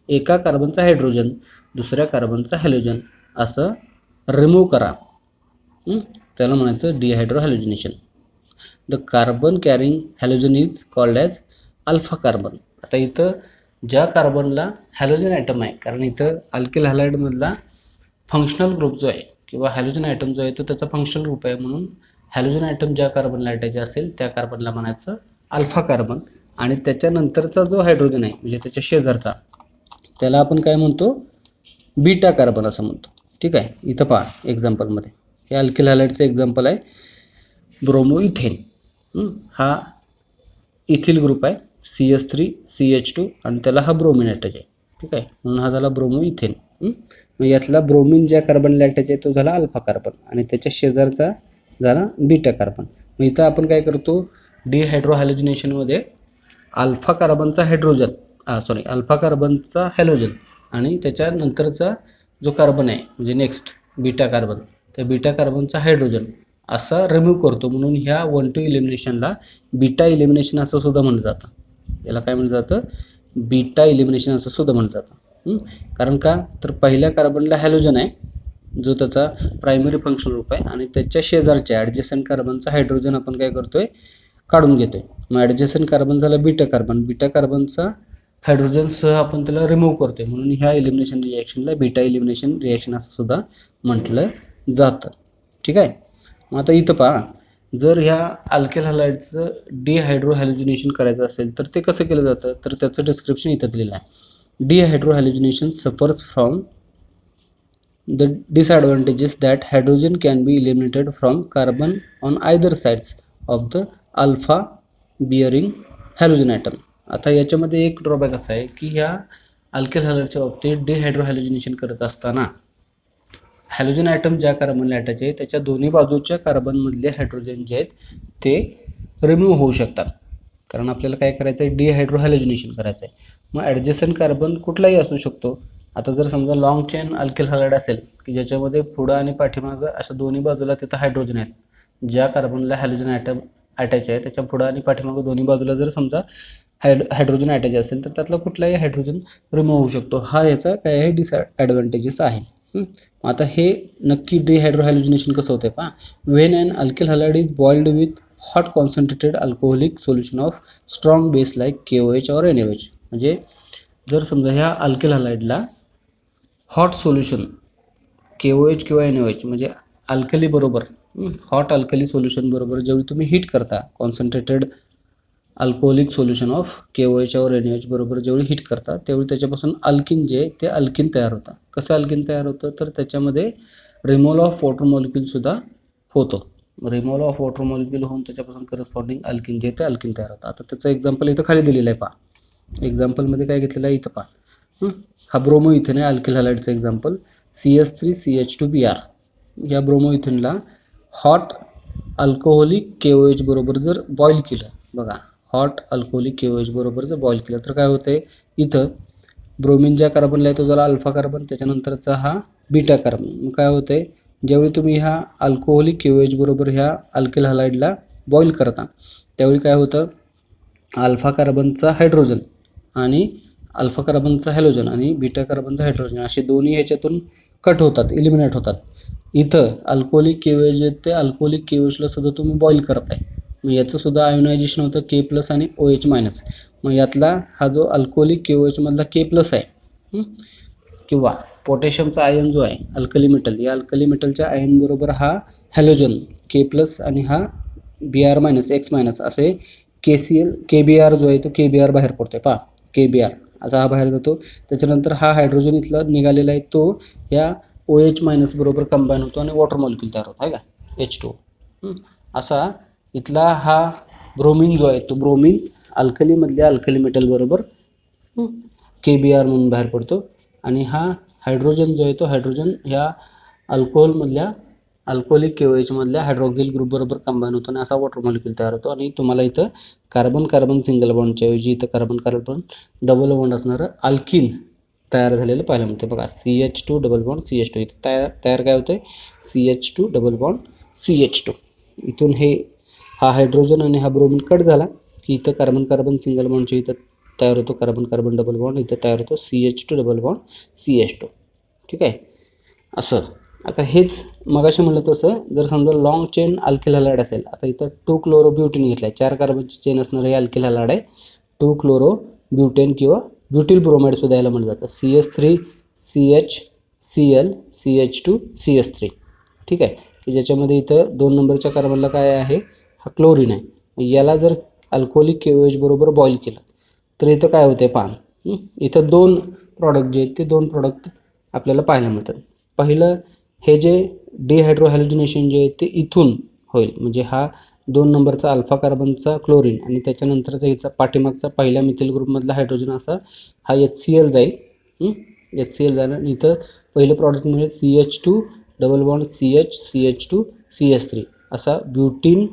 एका कार्बनचा हायड्रोजन दुसऱ्या कार्बनचा हॅलोजन असं रिमूव्ह करा. त्याला म्हणायचं dehydrohalogenation. The carbon carrying halogen is called as alpha carbon. आता इथं ज्या कार्बनला हॅलोजन ॲटम आहे, कारण इथं अल्किल हॅलाइडमधला फंक्शनल ग्रुप जो आहे किंवा हॅलोजन ॲटम जो आहे तो त्याचा फंक्शनल ग्रुप आहे, म्हणून हॅलोजन ॲटम ज्या कार्बनला अटॅच असेल त्या कार्बनला म्हणायचं अल्फा कार्बन. आणि त्याच्यानंतरचा जो हायड्रोजन आहे म्हणजे त्याच्या शेजारचा त्याला आपण काय म्हणतो, बीटा कार्बन असं म्हणतो. ठीक आहे, इथं पहा एक्झाम्पलमध्ये हे अल्किल हॅलाइडचं एक्झाम्पल आहे ब्रोमो इथेन. हा इथिल ग्रुप आहे CH3CH2 आणि त्याला हा ब्रोमिन अटॅच आहे. ठीक आहे, म्हणून हा झाला ब्रोमो इथेन. मग यातला ब्रोमिन ज्या कार्बनला अटॅच आहे तो झाला अल्फा कार्बन आणि त्याच्या शेजारचा झाला बीटा कार्बन. मग इथं आपण काय करतो, डिहायड्रोहॅलोजिनेशनमध्ये अल्फा कार्बनचा अल्फा कार्बनचा हॅलोजन आणि त्याच्यानंतरचा जो कार्बन आहे म्हणजे नेक्स्ट बीटा कार्बन, त्या बीटा कार्बनचा हायड्रोजन असा रिमूव्ह करतो. म्हणून ह्या 1-2 इलिमिनेशनला बीटा इलिमिनेशन असं सुद्धा म्हटलं जातं. याला काय म्हटलं जातं, बीटा इलिमिनेशन असं सुद्धा म्हटलं जातं. कारण का, तर पहिल्या कार्बनला हॅलोजन आहे जो त्याचा प्रायमरी फंक्शनल ग्रुप आहे आणि त्याच्या शेजारच्या ॲडजेसंट कार्बनचा हायड्रोजन आपण काय करतोय, काढून घेतोय. मग ॲडजेसंट कार्बन झाला बीटा कार्बनचा हायड्रोजनसह आपण त्याला रिमूव्ह करतोय. म्हणून ह्या इलिमिनेशन रिॲक्शनला बीटा इलिमिनेशन रिॲक्शन असं सुद्धा म्हटलं जातं. ठीक आहे, मग आता इथं पहा, जर ह्या अल्किल हॅलाइडचं डिहायड्रोहॅलोजिनेशन करायचं असेल तर ते कसं केलं जातं, तर त्याचं डिस्क्रिप्शन इथं दिलेलं आहे. Dehydrohalogenation suffers from the disadvantages that hydrogen can be eliminated from carbon on either sides of the alpha bearing halogen atom. आता याच्यामध्ये एक ड्रॉबॅक असा आहे की ह्या अल्किल हॅलाइडच्या बाबतीत डिहायड्रोहॅलोजिनेशन करत असताना हॅलोजन ॲटम ज्या कार्बनला अटॅच आहे त्याच्या दोन्ही बाजूच्या कार्बनमधले हायड्रोजन जे आहेत ते रिमूव्ह होऊ शकतात. कारण आपल्याला काय करायचं आहे, डिहायड्रोहॅलोजिनेशन करायचं आहे. मग ॲडजस्टंट कार्बन कुठलाही असू शकतो. आता जर समजा लॉंग चेन अल्किल हॅलाइड असेल की ज्याच्यामध्ये पुढं आणि पाठीमागं अशा दोन्ही बाजूला तिथं हायड्रोजन आहेत, ज्या कार्बनला हॅलोजन ॲटम अटॅच आहे त्याच्या पुढं आणि पाठीमागं दोन्ही बाजूला जर समजा हायड्रोजन अटॅच असेल तर त्यातला कुठलाही हायड्रोजन रिमूव्ह होऊ शकतो. हा याचा काय आहे डिसॲडव्हान्टेजेस आहे. आता हे नक्की डिहायड्रोहॅलोजिनेशन कसं होतं पहा. When an alkyl halide is boiled with hot concentrated alcoholic solution of strong base like KOH और NaOH. म्हणजे जर समजा ह्या अल्किल हॅलाइडला हॉट सोल्युशन KOH किंवा NaOH म्हणजे अल्कली बरोबर हॉट अल्कली सोल्युशन बरोबर जेवढी तुम्ही हीट करता concentrated alcoholic solution of KOH और NaOH बरोबर जेवढी हीट करता तेवढी त्याच्यापासून अल्किन जे ते अल्किन तयार होतं. कसं अल्किन तयार होतं तर त्याच्यामध्ये रिमूव्हल ऑफ वॉटर मॉलिक्यूलसुद्धा होतो. रिमूव्हल ऑफ वॉटर मॉलिक्यूल होऊन त्याच्यापासून करस्पॉन्डिंग अल्किन जे ते अल्किन तयार होतं. आता त्याचं एक्झाम्पल इथं खाली दिलेलं आहे पहा. एक्झाम्पलमध्ये काय घेतलेलं आहे इथं पहा. हा ब्रोमो इथेन आहे अल्किल हॅलाइडचं एक्झाम्पल CH3CH2Br. या ब्रोमो इथेनला हॉट अल्कोहोलिक KOH बरोबर जर बॉईल केलं, बघा हॉट अल्कोहोलिक KOH बरोबर जर बॉईल केलं तर काय होतं आहे इथं ब्रोमिन ज्या कार्बनला आहे तो झाला अल्फा कार्बन, त्याच्यानंतरचा हा बीटा कार्बन. मग काय होतं आहे ज्यावेळी तुम्ही ह्या अल्कोहोलिक KOH बरोबर ह्या अल्किल हॅलाइडला बॉईल करता त्यावेळी काय होतं अल्फा कार्बनचा हायड्रोजन आणि अल्फा कार्बनचा हॅलोजन आणि बीटा कार्बनचा हायड्रोजन असे दोन्ही ह्याच्यातून कट होतात, इलिमिनेट होतात. इथं अल्कोहोलिक KOH जे ते अल्कोहोलिक KOHला सुद्धा तुम्ही बॉईल करताय. मग याचं सुद्धा आयोनायझेशन होतं K+ आणि OH-. मग यातला हा जो अल्कोहोलिक KOH मधला K+ आहे किंवा पोटॅशियमचा आयन जो आहे अल्कली मेटल, या अल्कली मेटलच्या आयन बरोबर हा हॅलोजन K+ आणि हा Br- X- असे KBr जो आहे तो KBr बाहेर पडतोय पहा. KBr असा हा बाहेर जातो. त्याच्यानंतर हा हायड्रोजन इथला निघालेला आहे तो या OH- बरोबर कंबाईन होतो आणि वॉटर मॉलिक्यूल तयार होतो आहे का H2O. असा इथला हा ब्रोमिन जो आहे तो ब्रोमिन अल्कलीमधल्या अल्कली मेटल बरोबर KBr म्हणून बाहेर पडतो आणि हा हायड्रोजन जो आहे तो हायड्रोजन ह्या अल्कोहोलमधल्या अल्कोहोलिक KOH मधल्या हायड्रॉक्सिल ग्रुप बरोबर कंबाईन होतो आणि असा वॉटर मॉलिक्यूल तयार होतो. आणि तुम्हाला इथं कार्बन कार्बन सिंगल बॉन्डच्या ऐवजी इथं कार्बन कार्बन डबल बॉन्ड असणारं अल्किन तयार झालेलं पाहायला मिळतं. बघा CH2 डबल बॉन्ड CH2 इथं तयार काय होतं CH2 डबल बॉन्ड CH2. इथून हा हायड्रोजन आणि हा ब्रोमिन कट झाला की इथं कार्बन कार्बन सिंगल बॉन्डच्या इथं तयार होतो कार्बन कार्बन डबल बॉन्ड, इथं तयार होतो CH2 डबल बॉन्ड CH2. ठीक आहे असं. आता हेच मगाशी म्हटलं तसं जर समजा लॉंग चेन अल्किल हॅलाइड असेल, आता इथं 2-क्लोरोब्युटेन घेतलं आहे, 4 कार्बनची चेन असणारं हे अल्किल हॅलाइड आहे. 2-क्लोरोब्युटेन किंवा ब्युटिल ब्रोमाइड सुद्धा याला म्हटलं जातं. CH3CHCl CH2 CH3. ठीक आहे की ज्याच्यामध्ये इथं 2 नंबरच्या कार्बनला काय आहे हा क्लोरीन आहे. याला जर अल्कोहोलिक KOH बरोबर बॉईल केलं तर इथं काय होते पहा. इथं 2 प्रॉडक्ट जे आहेत ते 2 प्रॉडक्ट आपल्याला पाहायला मिळतात. पहिलं हे जे डिहायड्रोहॅलोजिनेशन जे आहे ते इथून होईल, म्हणजे हा 2 नंबरचा अल्फा कार्बनचा क्लोरीन आणि त्याच्यानंतरचा हिचा पाठीमागचा पहिल्या मिथिल ग्रुपमधला हायड्रोजन असा हा HCl जाईल. HCl झालं आणि इथं पहिलं प्रॉडक्ट मिळेल CH2 double bond CH2 CH3 असा ब्यूट 1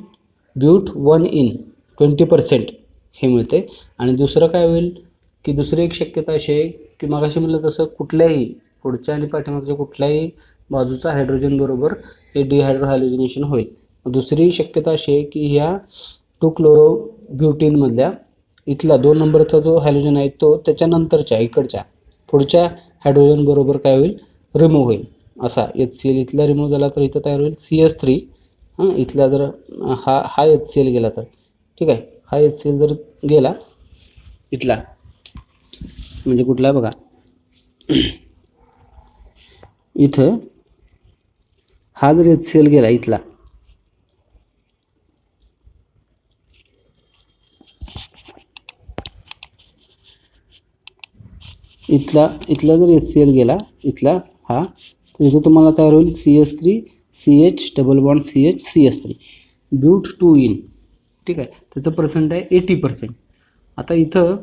20% हे मिळते. आणि दुसरं काय होईल की दुसरी एक शक्यता अशी आहे की मगाशी म्हटलं तसं कुठल्याही पुढच्या आणि पाठीमागच्या कुठल्याही बाजूचा हायड्रोजन बरोबर हे डिहायड्रोहॅलोजिनेशन होईल. दुसरी शक्यता अशी आहे की ह्या 2-क्लोरोब्युटेनमधल्या इथला 2 नंबरचा जो हॅलोजन आहे तो त्याच्यानंतरच्या इकडच्या पुढच्या हायड्रोजन बरोबर काय होईल रिमूव्ह होईल. असा HCl इथला रिमूव्ह झाला तर इथं तयार होईल CH3. इथला जर हा HCl गेला तर ठीक आहे, हा HCl जर गेला इथला म्हणजे कुठला बघा इथं हा जर HCl गेला इथला जर HCl गेला इथला हा तर इथं तुम्हाला तयार होईल CH3CH डबल बॉन्ड CH ब्यूट 2 ठीक आहे. त्याचं पर्सेंट आहे 80%. आता इथं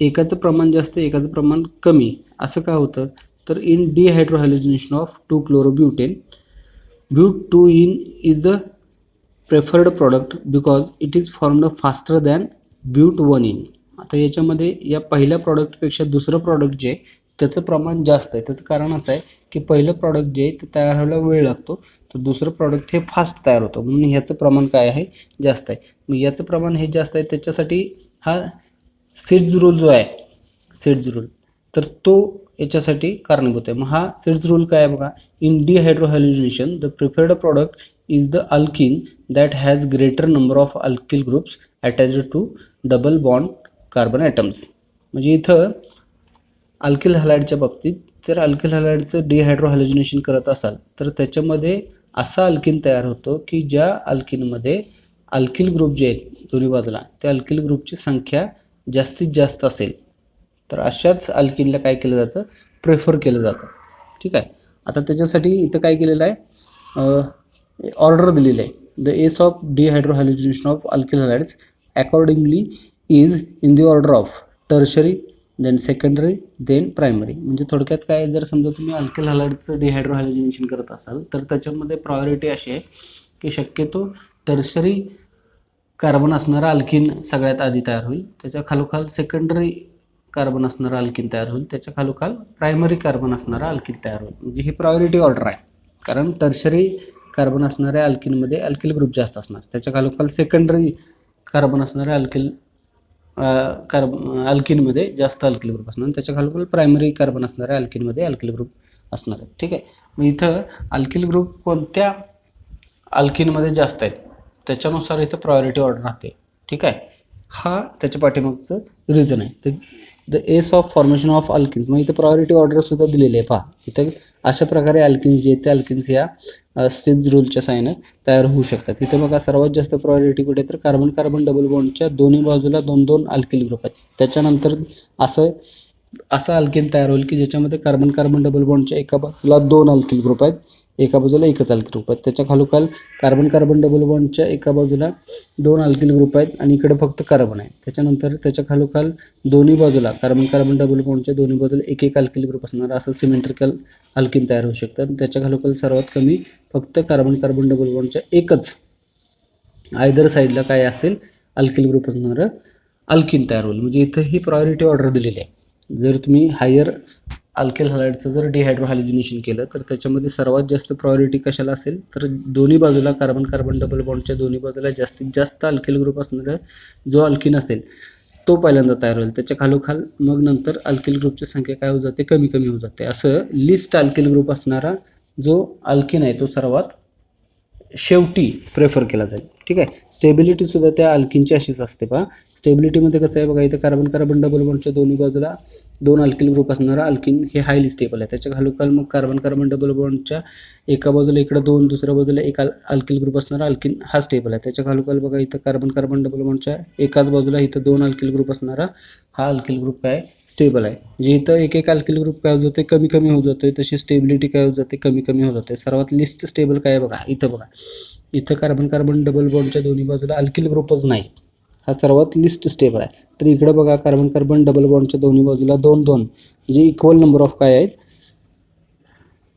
एकाचं प्रमाण जास्त एकाचं प्रमाण कमी असं का होतं तर in dehydrohalogenation of two chlorobutane but 2 is the preferred product because it is formed faster than but 1. आता याच्यामध्ये या पहिल्या प्रॉडक्टपेक्षा दुसरं प्रॉडक्ट जे आहे त्याचं प्रमाण जास्त आहे. त्याचं कारण असं आहे की पहिलं प्रॉडक्ट जे आहे ते तयार व्हायला वेळ लागतो, तर दुसरं प्रॉडक्ट हे फास्ट तयार होतं, म्हणून ह्याचं प्रमाण काय आहे, जास्त आहे. मग याचं प्रमाण हे जास्त आहे, त्याच्यासाठी हा सीड्स रूल जो आहे, सीड्स रूल, तर तो याच्यासाठी कारणीभूत आहे. मग हा सीड्स रूल काय आहे बघा, in dehydrohalogenation the preferred product is the alkene that has greater number of alkyl groups attached to double bond carbon atoms. म्हणजे इथं अल्किल हॅलाइडच्या बाबतीत जर अल्किल हॅलाइडचं डिहायड्रोहॅल्युजिनेशन करत असाल तर त्याच्यामध्ये असा अल्किन तयार होतो की ज्या अल्किनमध्ये अल्किल ग्रुप जे आहेत दोन्ही बाजूला, त्या अल्किल ग्रुपची संख्या जास्तीत जास्त असेल, तर अशाच अल्किनला काय केलं जातं, प्रेफर केलं जातं. ठीक आहे. आता त्याच्यासाठी इथं काय केलेलं आहे, ऑर्डर दिलेलं आहे. The ease of dehydrohalogenation of alkyl halides accordingly is in the order of tertiary, then secondary, then primary. म्हणजे थोडक्यात काय, जर समजा तुम्ही अल्किल हॅलाइड्सचं डिहायड्रोहॅल्युजिनेशन करत असाल तर त्याच्यामध्ये प्रायोरिटी अशी आहे की शक्यतो टर्शरी कार्बन असणारा अल्किन सगळ्यात आधी तयार होईल, त्याच्या खालोखाल सेकंडरी कार्बन असणारा अल्किन तयार होईल, त्याच्या खालोखाल प्रायमरी कार्बन असणारा अल्किन तयार होईल. म्हणजे ही प्रायोरिटी ऑर्डर आहे, कारण टर्शरी कार्बन असणाऱ्या अल्किनमध्ये अल्किल ग्रुप जास्त असणार, त्याच्या खालोखाल सेकंडरी कार्बन असणाऱ्या अल्किनमध्ये जास्त अल्किल ग्रुप असणार, त्याच्या खालोखाल प्रायमरी कार्बन असणाऱ्या अल्किनमध्ये अल्किल ग्रुप असणार आहे. ठीक आहे. मग इथं अल्किल ग्रुप कोणत्या अल्किनमध्ये जास्त आहेत त्याच्यानुसार इथं प्रायोरिटी ऑर्डर राहते. ठीक आहे. हा त्याच्या पाठीमागचं रिझन आहे. तर the ease of formation of alkenes, मग इथं प्रायोरिटी ऑर्डरसुद्धा दिलेली आहे. पहा इथं अशा प्रकारे अल्किन्स जे ते अल्किन्स या सीड्स रूलच्या साहाय्यानं तयार होऊ शकतात. इथे बघा सर्वात जास्त प्रायोरिटी कुठे, तर कार्बन कार्बन डबल बॉन्डच्या दोन्ही बाजूला 2-2 अल्किल ग्रुप आहेत. त्याच्यानंतर असं अल्किन तयार होईल की ज्याच्यामध्ये कार्बन कार्बन डबल बॉन्डच्या एका बाजूला 2 अल्किल ग्रुप आहेत, एका बाजूला एकच अल्किल ग्रुप आहेत. त्याच्या खालोखाल कार्बन कार्बन डबल बॉन्डच्या एका बाजूला 2 अल्किल ग्रुप आहेत आणि इकडे फक्त कार्बन आहे. त्याच्यानंतर त्याच्या खालोखाल दोन्ही बाजूला कार्बन कार्बन डबल बॉन्डच्या दोन्ही बाजूला एक एक अल्किल ग्रुप असणार असं सिमेट्रिकल अल्किन तयार होऊ शकतात. त्याच्या खालोखाल सर्वात कमी फक्त कार्बन कार्बन डबल बॉन्डच्या एकच आयदर साईडला काय असेल, अल्किल ग्रुप असणारं अल्किन तयार होईल. म्हणजे इथं ही प्रायोरिटी ऑर्डर दिलेली आहे. जर तुम्ही हायर अल्किल हॅलाइडचं जर डिहायड्रोहॅल्युजिनेशन केलं तर त्याच्यामध्ये सर्वात जास्त प्रायोरिटी कशाला असेल, तर दोन्ही बाजूला कार्बन कार्बन डबल बॉन्डच्या दोन्ही बाजूला जास्तीत जास्त अल्किल ग्रुप असणारा जो अल्किन असेल तो पहिल्यांदा तयार होईल. त्याच्या खालोखाल मग नंतर अल्किल ग्रुपची संख्या काय होत जाते, कमी कमी होत जाते. असं लिस्ट अल्किल ग्रुप असणारा जो अल्किन आहे तो सर्वात शेवटी प्रेफर केला जाईल. ठीक आहे. स्टेबिलिटीसुद्धा त्या अल्किनची अशीच असते. पहा स्टेबिलिटीमध्ये कसं आहे बघा, इथं कार्बन कार्बन डबल बॉन्डच्या दोन्ही बाजूला 2 अल्किल ग्रुप असणारा अल्किन हे हायली स्टेबल आहे. त्याच्या खालोखाल मग कार्बन कार्बन डबल बॉन्डच्या एका बाजूला इकडं 2, दुसऱ्या बाजूला एक अल्किल ग्रुप असणारा अल्किन हा स्टेबल आहे. त्याच्या खालोखाल बघा इथं कार्बन कार्बन डबल बॉन्डच्या एकाच बाजूला इथं 2 अल्किल ग्रुप असणारा हा अल्किल ग्रुप काय स्टेबल आहे. म्हणजे इथं एक एक अल्किल ग्रुप काय होत जाते, कमी कमी होत जातोय, तशी स्टेबिलिटी काय होत जाते, कमी कमी होत जाते. सर्वात लिस्ट स्टेबल काय बघा, इथं बघा इथं कार्बन कार्बन डबल बॉन्डच्या दोन्ही बाजूला अल्किल ग्रुपच नाही, हा सर्वात लिस्ट स्टेबल आहे. तर इकडे बघा कार्बन कार्बन डबल बॉन्डच्या दोन्ही बाजूला 2-2 म्हणजे इक्वल नंबर ऑफ काय आहेत,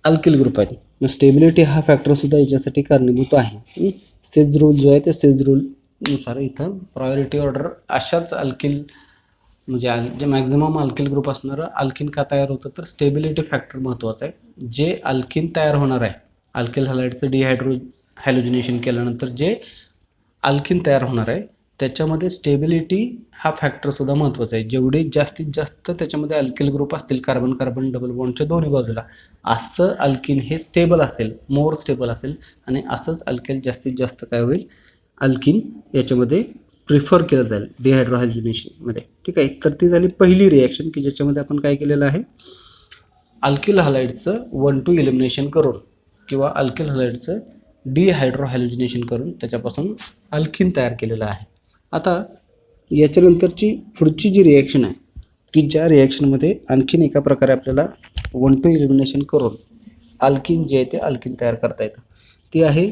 अल्किल ग्रुप आहेत. मग स्टेबिलिटी हा फॅक्टरसुद्धा याच्यासाठी कारणीभूत आहे. सेज रूल जो आहे त्या सेज रूलनुसार इथं प्रायोरिटी ऑर्डर अशाच अल्किल म्हणजे जे मॅक्झिमम अल्किल ग्रुप असणारं अल्किन का तयार होतं, तर स्टेबिलिटी फॅक्टर महत्त्वाचं आहे. जे अल्किन तयार होणार आहे अल्किल हॅलाइडचं हॅल्युजिनेशन केल्यानंतर जे अल्किन तयार होणार आहे त्याच्यामध्ये स्टेबिलिटी हा फॅक्टरसुद्धा महत्त्वाचा आहे. जेवढे जास्तीत जास्त त्याच्यामध्ये अल्किल ग्रुप असतील कार्बन कार्बन डबल बॉन्डच्या दोन्ही बाजूला, असं अल्किन हे स्टेबल असेल, मोर स्टेबल असेल आणि असंच अल्किल जास्तीत जास्त काय होईल, अल्किन याच्यामध्ये प्रिफर केलं जाईल डिहायड्रोहॅल्युजिनेशनमध्ये. ठीक आहे. तर ती झाली पहिली रिॲक्शन की ज्याच्यामध्ये आपण काय केलेलं आहे, अल्किल हॅलाइडचं 1-2 एलिमिनेशन करून किंवा अल्किल हॅलाइडचं डिहायड्रोहॅल्युजिनेशन करून त्याच्यापासून अल्किन तयार केलेलं आहे. आता याच्यानंतरची पुढची जी रिॲक्शन आहे की ज्या रिॲक्शनमध्ये आणखीन एका प्रकारे आपल्याला 1-2 एलिमिनेशन करून अल्किन जे आहे ते अल्किन तयार करता येतं, ती आहे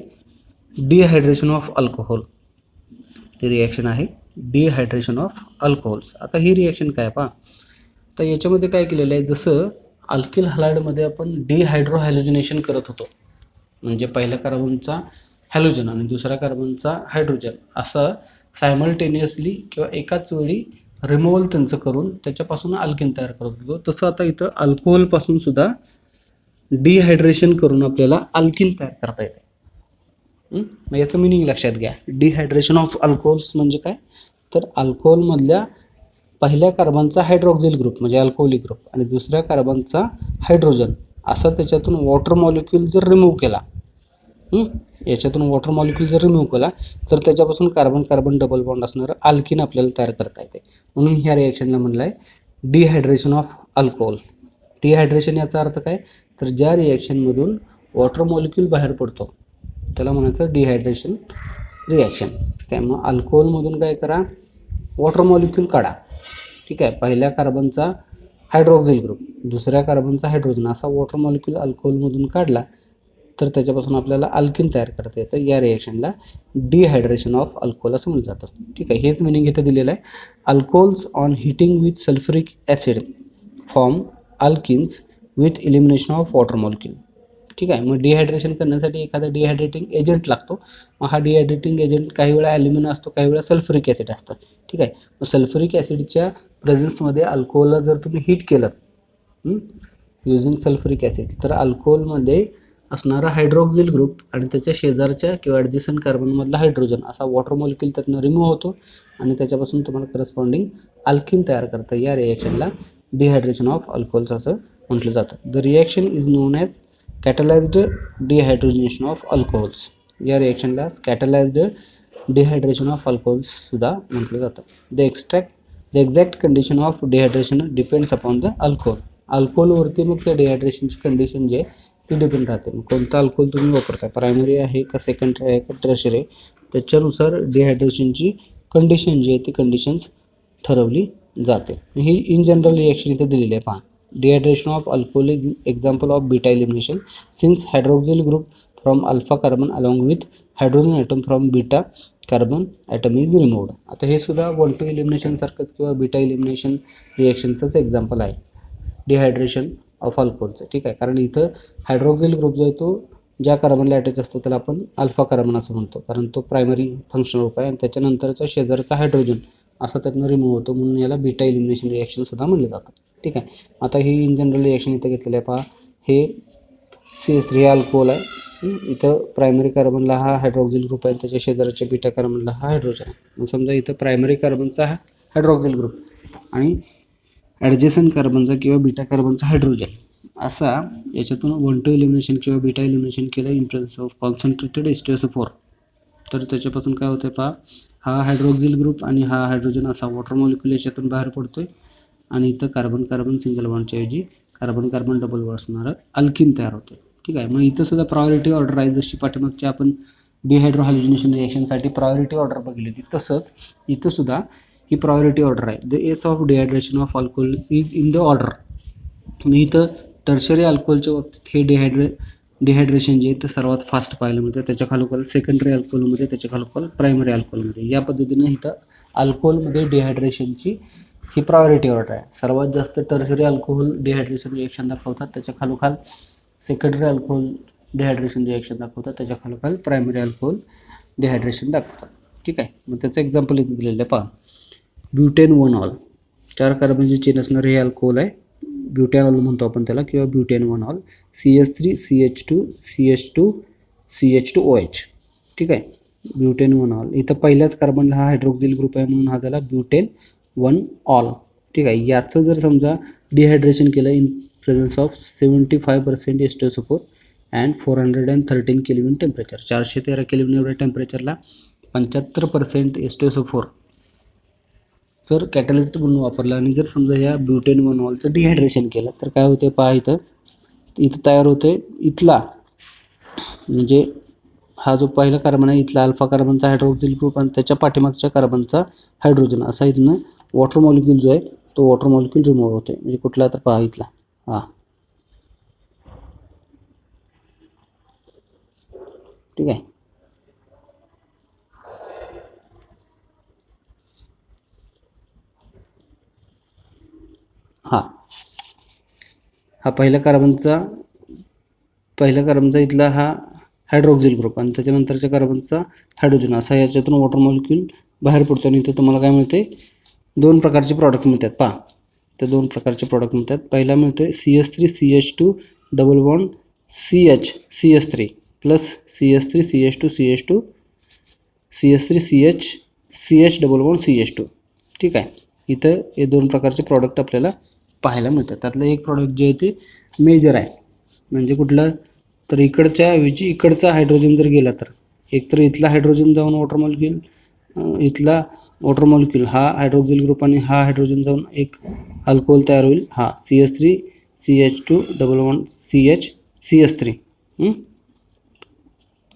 डिहायड्रेशन ऑफ अल्कोहोल. ती रिॲक्शन आहे डिहायड्रेशन ऑफ अल्कोहोल्स. आता ही रिॲक्शन काय पहा, तर याच्यामध्ये काय केलेलं आहे, जसं अल्किल हॅलाइडमध्ये आपण डिहायड्रोहॅल्युजिनेशन करत होतो, म्हणजे पहिल्या कार्बनचा हॅलोजन आणि दुसऱ्या कार्बनचा हायड्रोजन असं सायमल्टेनियसली किंवा एकाच वेळी रिमूव्हल त्यांचं करून त्याच्यापासून अल्केन तयार करत होतो. तसं आता इथं अल्कोहोलपासून सुद्धा डिहायड्रेशन करून आपल्याला अल्किन तयार करता येते. मग याचं मिनिंग लक्षात घ्या. डिहायड्रेशन ऑफ अल्कोहोल्स म्हणजे काय, तर अल्कोहोलमधल्या पहिल्या कार्बनचा हायड्रॉक्झिल ग्रुप म्हणजे अल्कोहोलिक ग्रुप आणि दुसऱ्या कार्बनचा हायड्रोजन असा त्याच्यातून वॉटर मॉलिक्यूल जर रिमूव्ह केला, याच्यातून वॉटर मॉलिक्यूल जर रिमूव्ह केला तर त्याच्यापासून कार्बन कार्बन डबल बॉन्ड असणारं अल्किन आपल्याला तयार करता येते. म्हणून ह्या रिॲक्शनला म्हणलं आहे डिहायड्रेशन ऑफ अल्कोहोल. डिहायड्रेशन याचा अर्थ काय, तर ज्या रिॲक्शनमधून वॉटर मॉलिक्यूल बाहेर पडतो त्याला म्हणायचं डिहायड्रेशन रिॲक्शन. त्यामुळं अल्कोहोलमधून काय करा, वॉटर मॉलिक्यूल काढा. ठीक आहे, पहिल्या कार्बनचा हायड्रॉक्झिल ग्रुप दुसऱ्या कार्बनचा हायड्रोजन असा वॉटर मॉलिक्यूल अल्कोहोलमधून काढला तर त्याच्यापासून आपल्याला अल्किन तयार करता येतं. या रिॲक्शनला डिहायड्रेशन ऑफ अल्कोहोल असं म्हटलं जातं. ठीक आहे, हेच मिनिंग इथं दिलेलं आहे. Alcohols on heating with sulphuric acid form alkenes with elimination of water molecule. ठीक आहे, मग डिहायड्रेशन करण्यासाठी एखादा डिहायड्रेटिंग एजंट लागतो. मग हा डिहायड्रेटिंग एजंट काही वेळा ॲल्युमिना असतो, काही वेळा सल्फ्युरिक ॲसिड असतं. ठीक आहे, मग सल्फ्युरिक ॲसिडच्या प्रेझेन्समध्ये अल्कोहोलला जर तुम्ही हीट केलं युजिंग सल्फ्युरिक ॲसिड तर अल्कोहोलमध्ये असणारा हायड्रॉक्झिल ग्रुप आणि त्याच्या शेजारच्या किंवा ॲडजस्टंट कार्बनमधला हायड्रोजन असा वॉटर मॉलिक्यूल त्यातनं रिमूव्ह होतो आणि त्याच्यापासून तुम्हाला करस्पॉन्डिंग अल्किन तयार करतं. या रिॲक्शनला डिहायड्रेशन ऑफ अल्कोहोल्स असं म्हटलं जातं. The reaction is known as catalysed dehydrogenation of alcohols. या रिॲक्शनला कॅटलाइज्ड डिहायड्रेशन ऑफ अल्कोहोल्स सुद्धा म्हटलं जातं. The exact condition of dehydration depends upon the alcohol. अल्कोहोलवरती मग त्या डिहायड्रेशनची कंडिशन जी आहे ती डिपेंड राहते. मग कोणता अल्कोहोल तुम्ही वापरता, प्रायमरी आहे का सेकंडरी आहे का टर्शरी आहे, त्याच्यानुसार डिहायड्रेशनची कंडिशन जी आहे ती कंडिशन्स ठरवली जाते. ही इन जनरल रिॲक्शन इथे दिलेली आहे. पहा, dehydration of alcohol is example of beta elimination since hydroxyl group from alpha carbon along with hydrogen atom from beta carbon atom is removed. आता हे सुद्धा 1-2 एलिमिनेशन सारखंच किंवा बीटा एलिमिनेशन रिॲक्शनचंच एक्झाम्पल आहे डिहायड्रेशन ऑफ अल्कोहोलचं. ठीक आहे, कारण इथं हायड्रॉक्झिल ग्रुप जो आहे तो ज्या कार्बनला अटॅच असतो त्याला आपण अल्फा कार्बन असं म्हणतो, कारण तो प्रायमरी फंक्शनल ग्रुप आहे आणि त्याच्यानंतरचा शेजारचा हायड्रोजन असा त्यातनं रिमूव्ह होतो, म्हणून याला बीटा एलिमिनेशन रिॲक्शनसुद्धा म्हणलं जातं. ठीक आहे, आता ही इन जनरल रिॲक्शन इथं घेतलेलं आहे. पहा, हे CH3 अल्कोहोल आहे. इथं प्रायमरी कार्बनला हा हायड्रॉक्झिल ग्रुप आहे, त्याच्या शेजारच्या बीटा कार्बनला हा हायड्रोजन आहे. मग समजा इथं प्रायमरी कार्बनचा हा हायड्रॉक्झिल ग्रुप आणि ॲडजेसंट कार्बनचा किंवा बीटा कार्बनचा हायड्रोजन असा याच्यातून 1-2 एलिमिनेशन किंवा बीटा एलिमिनेशन केलं in presence of concentrated H2SO4 तर त्याच्यापासून काय होतं. पहा, हा हायड्रॉक्झिल ग्रुप आणि हा हायड्रोजन असा वॉटर मॉलिक्यूल याच्यातून बाहेर पडतोय आणि इथं कार्बन कार्बन सिंगल बॉन्डच्या ऐवजी कार्बन कार्बन डबल बॉन्ड असणारं अल्किन तयार होतं. ठीक आहे, मग इथं सुद्धा प्रायोरिटी ऑर्डर आहे. जशी पाठीमागच्या आपण डिहायड्रो हॅलोजिनेशन रिॲक्शनसाठी प्रायोरिटी ऑर्डर बघितली होती, तसंच इथं सुद्धा ही प्रायोरिटी ऑर्डर आहे. The ease of dehydration of alcohol is in the order. मी इथं टर्शरी अल्कोहोलच्या बाबतीत हे डिहायड्रेशन जे आहे ते सर्वात फास्ट पाहायला मिळतं. त्याच्या खालोखाल सेकंडरी अल्कोहोलमध्ये, त्याच्या खालोखाल प्रायमरी अल्कोहोलमध्ये. या पद्धतीनं इथं अल्कोहोलमध्ये डिहायड्रेशनची ही प्रायोरिटी ऑर्डर आहे. सर्वात जास्त टर्शरी अल्कोहोल डिहायड्रेशन रिॲक्शन दाखवतात, त्याच्या खालोखाल सेकंडरी अल्कोहोल डिहायड्रेशन रिॲक्शन दाखवतात, त्याच्या खालोखाल प्रायमरी अल्कोहोल डिहायड्रेशन दाखवतात. ठीक आहे, मग त्याचं एक्झाम्पल इथे दिलेलं आहे. पहा, ब्युटेन 1-ऑल 4 कार्बनची चेन असणारे हे अल्कोहोल आहे. ब्युटॅनॉल म्हणतो आपण त्याला किंवा butane 1-ऑल CH3 CH2 CH2 CH2OH. ठीक आहे, ब्युटेन 1-ऑल. इथं पहिल्याच कार्बनला हा हायड्रॉक्झिल ग्रुप आहे म्हणून हा झाला ब्युटेन 1-ऑल. ठीक आहे, याचं जर समजा डिहायड्रेशन केलं in presence of 75% H2SO4 and 413 kelvin temperature, 413 kelvin एवढ्या टेम्परेचरला 75% H2SO4 जर कॅटलिस्ट म्हणून वापरलं आणि जर समजा या ब्युटेन 1-ऑलचं डिहायड्रेशन केलं तर काय होते. पहा, इथं तयार होते इथला म्हणजे हा जो पहिला कार्बन आहे इथला अल्फा कार्बनचा हायड्रॉक्झिल ग्रुप आणि त्याच्या पाठीमागच्या कार्बनचा हायड्रोजन असा इथनं वॉटर मॉलिक्यूल जो आहे तो वॉटर मॉलिक्यूल रिमूव्ह होते. म्हणजे कुठला तर पहा इथला हा. ठीक आहे, हा पहिल्या कार्बनचा इथला हा हायड्रॉक्झिल ग्रुप आणि त्याच्यानंतरच्या कार्बनचा हायड्रोजन असा याच्यातून वॉटर मॉलिक्यूल बाहेर पडतो आणि इथं तुम्हाला काय मिळते दोन प्रकारचे प्रॉडक्ट मिळतात पहा. त्या दोन प्रकारचे प्रॉडक्ट मिळतात. पहिला मिळतो आहे CH3CH2 double bond CH3 plus CH3CH2 CH3CH double bond CH2. ठीक आहे. इथं हे दोन प्रकारचे प्रॉडक्ट आपल्याला पाहायला मिळतात. त्यातलं एक प्रॉडक्ट जे आहे ते मेजर आहे. म्हणजे कुठलं तर इकडच्या ऐवजी इकडचा हायड्रोजन जर गेला तर एकतर इथला हायड्रोजन जाऊन वॉटर मॉलिक्यूल, इथला वॉटर मॉलिक्यूल हा हायड्रोक्सिल ग्रुप आणि हा हायड्रोजन जाऊन एक अल्कोहोल तयार होईल. हा CH3CH2 डबल बॉन्ड CH3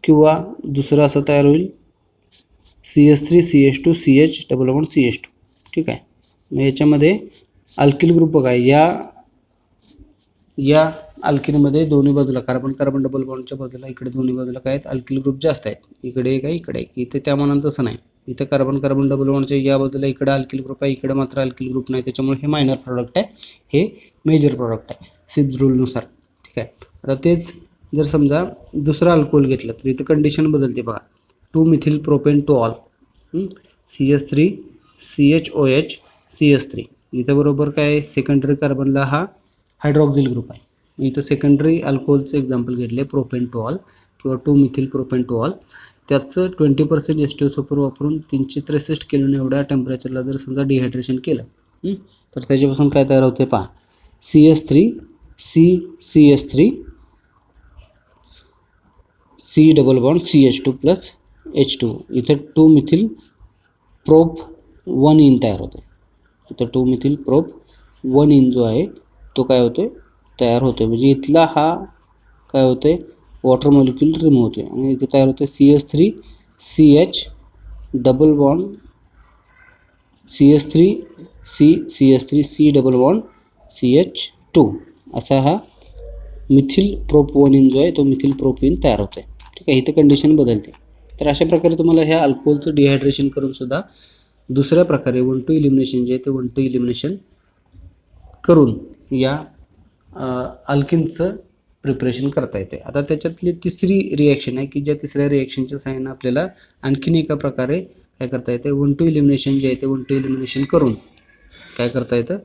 किंवा दुसरं असं तयार होईल CH3CH2 CH double bond CH2. ठीक आहे. मग याच्यामध्ये अल्किल ग्रुप बघा, या अल्किलमध्ये दोन्ही बाजूला कार्बन कार्बन डबल बॉन्डच्या बाजूला इकडे दोन्ही बाजूला काय आहेत अल्किल ग्रुप जास्त आहेत. इकडे एक आहे इकडे एक. इथे त्या मानानं तसं नाही. इथं कार्बन कार्बन डबल बॉन्डच्या या बाजूला इकडे अल्किल ग्रुप आहे, इकडे मात्र अल्किल ग्रुप नाही. त्याच्यामुळे हे मायनर प्रॉडक्ट आहे, हे मेजर प्रॉडक्ट आहे सिब्स रूलनुसार. ठीक आहे. आता तेच जर समजा दुसरा अल्कोहोल घेतलं तर इथं कंडिशन बदलते बघा. 2 methyl propane two all CH3 CHOH CH3. इथं बरोबर काय सेकंडरी कार्बनला हा हायड्रॉक्सिल ग्रुप आहे. इथं सेकंडरी अल्कोहोलचं एक्झाम्पल घेतले प्रोपेन टू ऑल किंवा 2 मिथिल प्रोपेन टू ऑल. त्याचं 20% H2SO4 वापरून 363 केल्विन एवढ्या टेम्परेचरला जर समजा डिहायड्रेशन केलं तर त्याच्यापासून काय तयार होते पहा. CH3 CH3 C double bond CH2 plus H2. इथं 2 मिथिल प्रोप 1 इन तयार होते. इथं 2 मिथिल प्रोप 1 इन जो आहे तो काय होते तयार होते. म्हणजे इथला हा काय होते वॉटर मॉलिक्यूल रिमूव्ह होते आणि इथे तयार होते CH3 CH double bond CH3 C double bond CH2 असा हा मिथिल प्रोप 1 इन जो आहे तो मिथिल प्रोप इन तयार होते. ठीक आहे. इथे कंडिशन बदलते. तर अशा प्रकारे तुम्हाला ह्या अल्कोहोलचं डिहायड्रेशन करून सुद्धा दुसऱ्या प्रकारे 1-2 इलिमिनेशन जे आहे ते 1-2 इलिमिनेशन करून या अल्किनचं प्रिपरेशन करता येते. आता त्याच्यातली तिसरी रिॲक्शन आहे की ज्या तिसऱ्या रिॲक्शनच्या सहाय्यानं आपल्याला आणखीन एका प्रकारे काय करता येते 1-2 इलिमिनेशन जे आहे ते 1-2 इलिमिनेशन करून काय करता येतं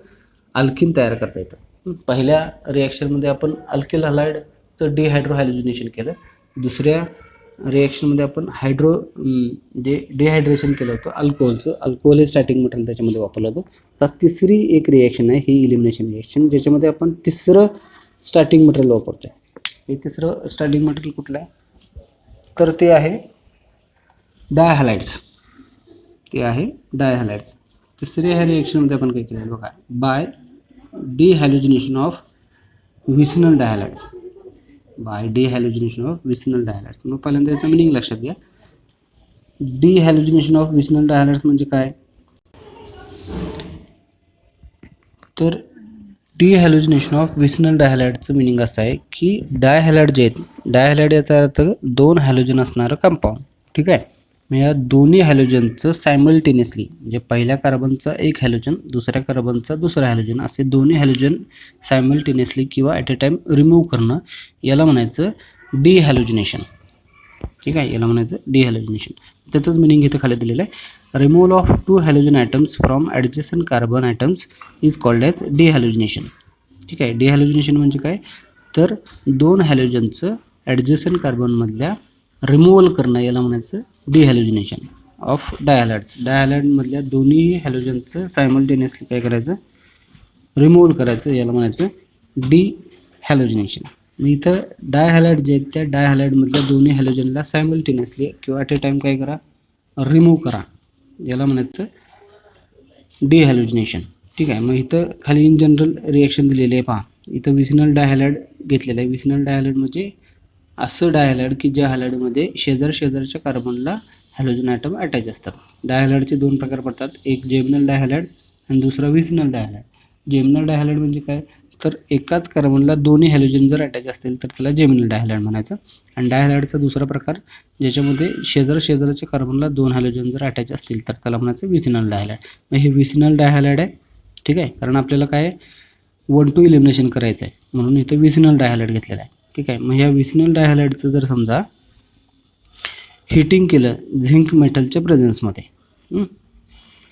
अल्किन तयार करता येतं. पहिल्या रिॲक्शनमध्ये आपण अल्किल हलाइडचं डिहायड्रोहायलोजिनेशन केलं. दुसऱ्या रिॲक्शनमध्ये आपण जे डिहायड्रेशन केलं होतं अल्कोहोलचं, अल्कोहोल हे स्टार्टिंग मटेरियल त्याच्यामध्ये वापरलं होतं. तर तिसरी एक रिॲक्शन आहे ही इलिमिनेशन रिॲक्शन, ज्याच्यामध्ये आपण तिसरं स्टार्टिंग मटेरियल वापरतो. हे तिसरं स्टार्टिंग मटेरियल कुठलं आहे तर ते आहे डायहॅलाइड्स. तिसऱ्या ह्या रिॲक्शनमध्ये आपण काय केलं बघा, बाय डिहॅलोजिनेशन ऑफ विसिनल डायहॅलाइड्स. मग पहिल्यांदा याचं मिनिंग लक्षात घ्या. डिहॅलोजिनेशन ऑफ विसिनल डायहॅलाइड्स म्हणजे काय तर डिहॅलोजिनेशन ऑफ विसिनल डायहॅलाइडचं मिनिंग असं आहे की डायहॅलाइड जे आहेत, डायहॅलाइड याचा अर्थ 2 हॅलोजन असणारं कंपाऊंड. ठीक आहे. मग या दोन्ही हॅलोजनचं सायमल्टेनियसली म्हणजे पहिल्या कार्बनचा एक हॅलोजन, दुसऱ्या कार्बनचा दुसरा हॅलोजन असे दोन्ही हॅलोजन सायमल्टेनियसली किंवा ॲट अ टाईम रिमूव्ह करणं याला म्हणायचं डिहॅलोजिनेशन. ठीक आहे. याला म्हणायचं डिहॅलोजिनेशन. त्याचंच मिनिंग इथं खाली दिलेलं आहे. Removal of 2 halogen atoms from adjacent carbon atoms is called as dehalogenation. ठीक आहे. डिहॅलोजिनेशन म्हणजे काय तर 2 हॅलोजनचं ॲडजस्टंट कार्बनमधल्या रिमूव्हल करणं याला म्हणायचं डिहॅलोजिनेशन ऑफ डायहॅलाइड्स. डायहॅलाइडमधल्या दोन्ही हॅलोजनचं सायमल्टेनियसली काय करायचं रिमूव्हल करायचं याला म्हणायचं डिहॅलोजिनेशन. मग इथं डायहॅलाइड जे आहेत त्या डायहॅलाइडमधल्या दोन्ही हॅलोजनला सायमल्टेनियसली किंवा ॲट अ टाईम काय करा रिमूव्ह करा याला म्हणायचं डिहॅलोजिनेशन. ठीक आहे. मग इथं खाली इन जनरल रिॲक्शन दिलेले आहे पहा. इथं विसिनल डायहॅलाइड घेतलेलं आहे. विसिनल डायहॅलाइड म्हणजे असं डायहॅलाइड की ज्या हॅलाइडमध्ये शेजारच्या कार्बनला हॅलोजन ॲटम अटॅच असतात. डायहॅलाइडचे 2 प्रकार पडतात, एक जेमिनल डायहॅलाइड आणि दुसरा विसिनल डायहॅलाइड. जेमिनल डायहॅलाइड म्हणजे काय तर एकाच कार्बनला दोन्ही हॅलोजन जर अटॅच असतील तर त्याला जेमिनल डायहॅलाइड म्हणायचं. आणि डायहॅलाइडचा दुसरा प्रकार ज्याच्यामध्ये शेजारच्या कार्बनला 2 हॅलोजन जर अटॅच असतील तर त्याला म्हणायचं विसिनल डायहॅलाइड. मग हे विसिनल डायहॅलाइड आहे. ठीक आहे. कारण आपल्याला काय 1-2 इलिमिनेशन करायचं आहे म्हणून इथं विसिनल डायहॅलाइड घेतलेला आहे. ठीक आहे. मग ह्या विसिनल डायहॅलाइडचं जर समजा हिटिंग केलं झिंक मेटलच्या प्रेझेन्समध्ये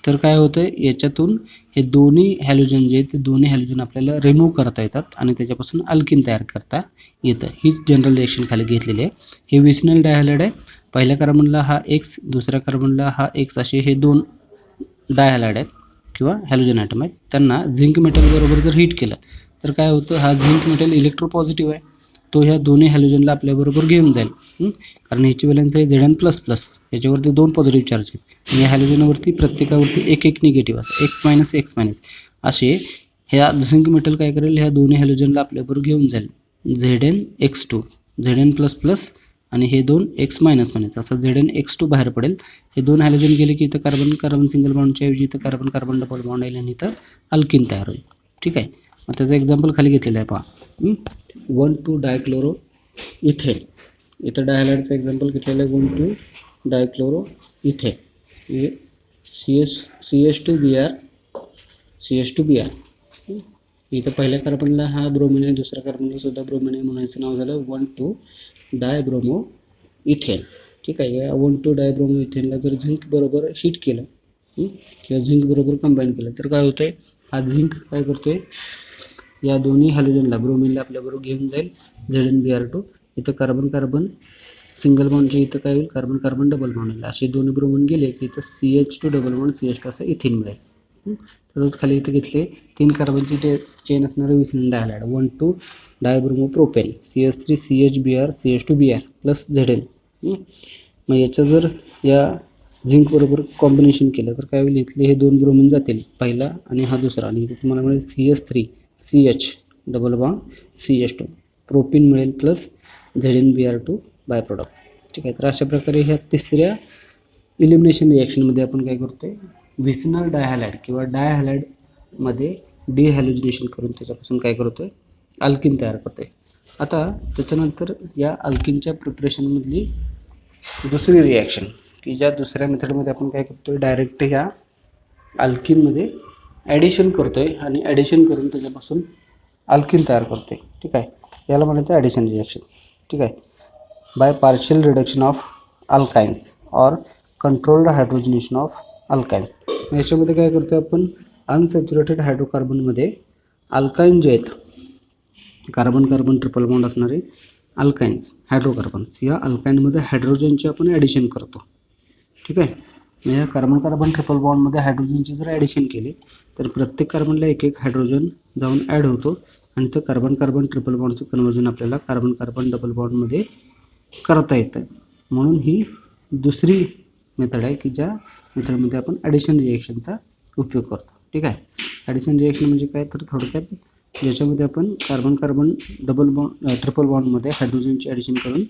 तर काय होतं याच्यातून हे दोन्ही हॅलोजन जे आहेत ते दोन्ही हॅलोजन आपल्याला रिमूव्ह करता येतात आणि त्याच्यापासून अल्किन तयार करता येतं. हीच जनरल रिएक्शन खाली घेतलेली आहे. हे विसिनल डायहॅलाइड आहे. पहिल्या कार्बनला हा X, दुसऱ्या कार्बनला हा X असे हे दोन डायहॅलाइड आहेत किंवा हॅलोजन ॲटम आहेत. त्यांना झिंक मेटल बरोबर जर हीट केलं तर काय होतं, हा झिंक मेटल इलेक्ट्रोपॉझिटिव्ह आहे, तो ह्या दोन्ही हॅलोजनला आपल्याबरोबर घेऊन जाईल. कारण ह्याची व्हॅलेन्स आहे Zn++, याच्यावरती 2 पॉझिटिव्ह चार्ज आहेत आणि या हॅलोजनवरती प्रत्येकावरती एक एक निगेटिव्ह असं X-X- असे ह्या झिंक मेटल काय करेल, ह्या दोन्ही हॅलोजनला आपल्याबरोबर घेऊन जाईल. Zn(X2), Zn++ आणि हे दोन X-, असं Zn(X2) बाहेर पडेल. हे दोन हॅलोजन गेले की इथं कार्बन कार्बन सिंगल बॉन्डच्या ऐवजी इथं कार्बन कार्बन डबल बॉन्ड येईल आणि इथं अल्किन तयार होईल. ठीक आहे. मग त्याचं एक्झाम्पल खाली घेतलेलं आहे पहा. 1,2-डायक्लोरो इथेन. इथं डायहॅलाइडचं एक्झाम्पल घेतलेलं आहे 1,2-डायक्लोरो इथेन. हे CH2Br. इथं पहिल्या कार्बनला हा ब्रोमिन आहे, दुसऱ्या कार्बनला सुद्धा ब्रोमिन आहे, म्हणायचं नाव झालं 1,2-डायब्रोमो इथेन. ठीक आहे. या 1,2-डायब्रोमो इथेनला जर झिंक बरोबर हीट केलं किंवा झिंक बरोबर कंबाईन केलं तर काय होतंय, हा झिंक काय करतोय, या दोन्ही हॅलोजनला ब्रोमिनला आपल्याबरोबर घेऊन जाईल Zn(Br2). इथं कार्बन कार्बन सिंगल बॉन्डचे इथं काय होईल, कार्बन कार्बन डबल बॉन्ड होईल. असे दोन्ही ब्रोमिन गेले की इथं CH2 डबल बॉन्ड CH2 असं इथेन मिळेल. तसंच खाली इथं घेतले 3 कार्बनची चेन असणारे vicinal dihalide one two dibromopropane CH3CHBr CH2Br plus Zn. मग याचं जर या झिंक बरोबर कॉम्बिनेशन केलं तर काय होईल, इथले हे दोन ब्रोमिन जातील, पहिला आणि हा दुसरा, आणि इथे तुम्हाला मिळेल CH3CH double bond CH2 propyne मिळेल प्लस Zn(Br2) बाय प्रोडक्ट. ठीक आहे. तर अशा प्रकारे ह्या तिसऱ्या इलिमिनेशन रिॲक्शनमध्ये आपण काय करतोय, विसिनल डायहॅलाइड किंवा डायहॅलाइडमध्ये डिहॅलोजिनेशन करून त्याच्यापासून काय करतोय, अल्किन तयार करतोय. आता त्याच्यानंतर या अल्किनच्या प्रिपरेशनमधली दुसरी रिॲक्शन की ज्या दुसऱ्या मेथडमध्ये आपण काय करतोय, डायरेक्ट ह्या अल्किनमध्ये ॲडिशन करतोय आणि ॲडिशन करून त्याच्यापासून अल्किन तयार करतोय. ठीक आहे. याला म्हणायचं ॲडिशन रिॲक्शन. ठीक आहे. By partial reduction of alkynes or controlled hydrogenation of alkynes. याच्यामध्ये काय करतोय आपण, अनसॅच्युरेटेड हायड्रोकार्बनमध्ये अल्काइन जे आहेत, कार्बन कार्बन ट्रिपल बॉन्ड असणारे अल्काइन्स हायड्रोकार्बन्स, या अल्काइनमध्ये हायड्रोजनचे आपण ॲडिशन करतो. ठीक आहे. म्हणजे या कार्बन कार्बन ट्रिपल बॉन्डमध्ये हायड्रोजनचे जर ॲडिशन केले तर प्रत्येक कार्बनला एक एक हायड्रोजन जाऊन ॲड होतो आणि तर कार्बन कार्बन ट्रिपल बॉन्डचं कन्वर्जन आपल्याला कार्बन कार्बन डबल बॉन्डमध्ये करता येतं. म्हणून ही दुसरी मेथड आहे की ज्या मेथडमध्ये आपण ॲडिशन रिॲक्शनचा उपयोग करतो. ठीक आहे. ॲडिशन रिॲक्शन म्हणजे काय, तर थोडक्यात ज्याच्यामध्ये आपण carbon carbon double bond triple बॉन्डमध्ये हायड्रोजनचे ॲडिशन करून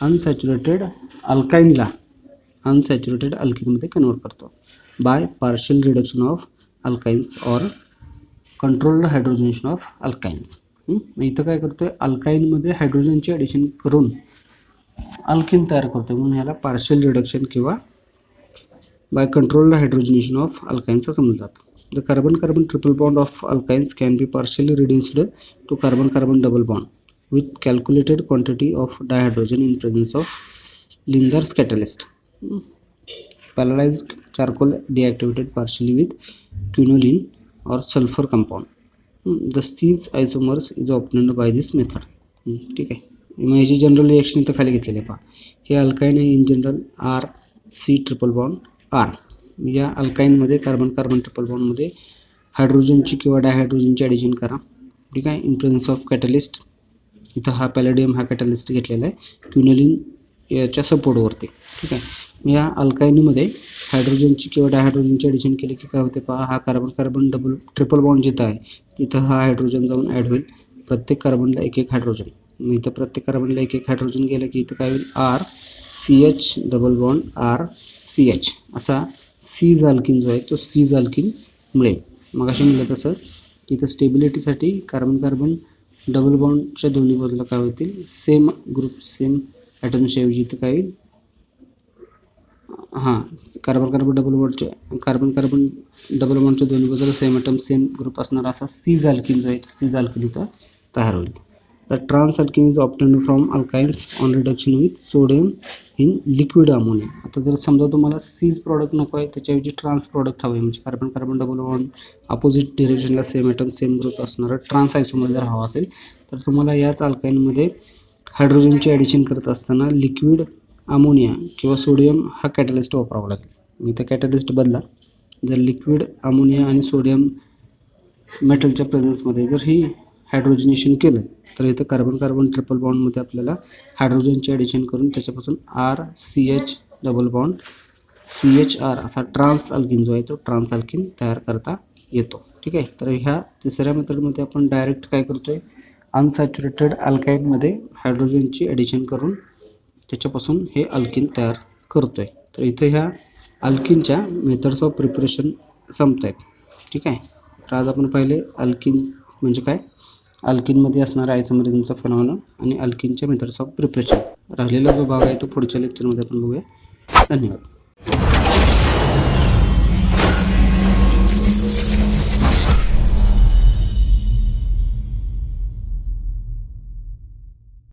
अनसॅच्युरेटेड अल्काइनला अनसॅच्युरेटेड अल्किनमध्ये कन्वर्ट करतो by partial reduction of alkynes or controlled hydrogenation of alkynes. इथं काय करतोय, अल्काइनमध्ये हायड्रोजनचे ॲडिशन करून अल्किन तयार करतोय, म्हणून ह्याला पार्शियल रिडक्शन किंवा bye controlled hydrogenation of alkynes असं समजलं जातं. The carbon-carbon triple bond of alkynes can be partially reduced to carbon-carbon double bond with calculated quantity of dihydrogen in presence of Linder's catalyst. Polarized charcoal deactivated partially with quinoline or sulfur compound. The C's isomers is obtained by this method. ठीक आहे. मग ह्याची general reaction इथं खाली घेतलेली आहे पहा. हे अल्काइन आहे in general RC triple bond R. या अल्काइनमध्ये कार्बन कार्बन ट्रिपल बॉन्डमध्ये हायड्रोजनची किंवा डायहायड्रोजनची ॲडिशन करा. ठीक आहे. इन प्रेझन्स ऑफ कॅटलिस्ट, इथं हा पॅलेडियम हा कॅटलिस्ट घेतलेला आहे क्विनोलिन याच्या सपोर्टवरती. ठीक आहे. या अल्काइनमध्ये हायड्रोजनची किंवा डायहायड्रोजनची ॲडिशन केली की काय होते पहा, हा कार्बन कार्बन ट्रिपल बॉन्ड जिथं आहे तिथं हा हायड्रोजन जाऊन ॲड होईल. प्रत्येक कार्बनला एक एक हायड्रोजन, इथं प्रत्येक कार्बनला एक एक हायड्रोजन गेलं की इथं काय होईल, RCH डबल बॉन्ड RCH असा सीज अल्किन जो आहे तो सीज अल्किन मिळेल. मग असे म्हणलं तसं इथं स्टेबिलिटीसाठी कार्बन कार्बन डबल बॉन्डच्या दोन्ही बाजूला काय होतील, सेम ग्रुप सेम ॲटमच्या ऐवजी इथं काय येईल, कार्बन कार्बन डबल बॉन्डच्या दोन्ही बाजूला सेम ॲटम सेम ग्रुप असणारा असा सीज अल्किन जो आहे सीज अल्किन इथं तयार होईल. The trans alkene is obtained from alkynes on reduction with sodium in liquid ammonia. आता जर समजा तुम्हाला सीज प्रॉडक्ट नको आहे, त्याच्याऐवजी ट्रान्स प्रॉडक्ट हवे, म्हणजे carbon carbon double bond opposite डिरेक्शनला सेम ॲटम सेम ग्रुप असणारं ट्रान्स आयसोमर जर हवा असेल, तर तुम्हाला याच अल्काइनमध्ये हायड्रोजनचे ॲडिशन करत असताना लिक्विड अमोनिया किंवा सोडियम हा कॅटलिस्ट वापरावा लागेल. मी तर कॅटलिस्ट बदला. जर लिक्विड अमोनिया आणि सोडियम मेटलच्या प्रेझन्समध्ये जर ही हायड्रोजनेशन केलं, तर इथं कार्बन कार्बन ट्रिपल बॉन्डमध्ये आपल्याला हायड्रोजनचे ॲडिशन करून त्याच्यापासून RCH डबल बॉन्ड CHR असा ट्रान्स अल्किन जो आहे तो ट्रान्स अल्किन तयार करता येतो. ठीक आहे. तर ह्या तिसऱ्या मेथडमध्ये आपण डायरेक्ट काय करतो आहे, अनसॅच्युरेटेड अल्काईनमध्ये हायड्रोजनची ॲडिशन करून त्याच्यापासून हे अल्किन तयार करतो आहे. तर इथे ह्या अल्किनच्या मेथड्स ऑफ प्रिपरेशन संपत आहेत. ठीक आहे. तर आज आपण पाहिले अल्किन म्हणजे काय, अल्किनमध्ये असणारा आयसोमरिझमचा फेनॉमेनॉन आणि अल्किनच्या मेथड्स ऑफ प्रिपरेशन. राहिलेला जो भाग आहे तो पुढच्या लेक्चरमध्ये आपण बघूया. धन्यवाद.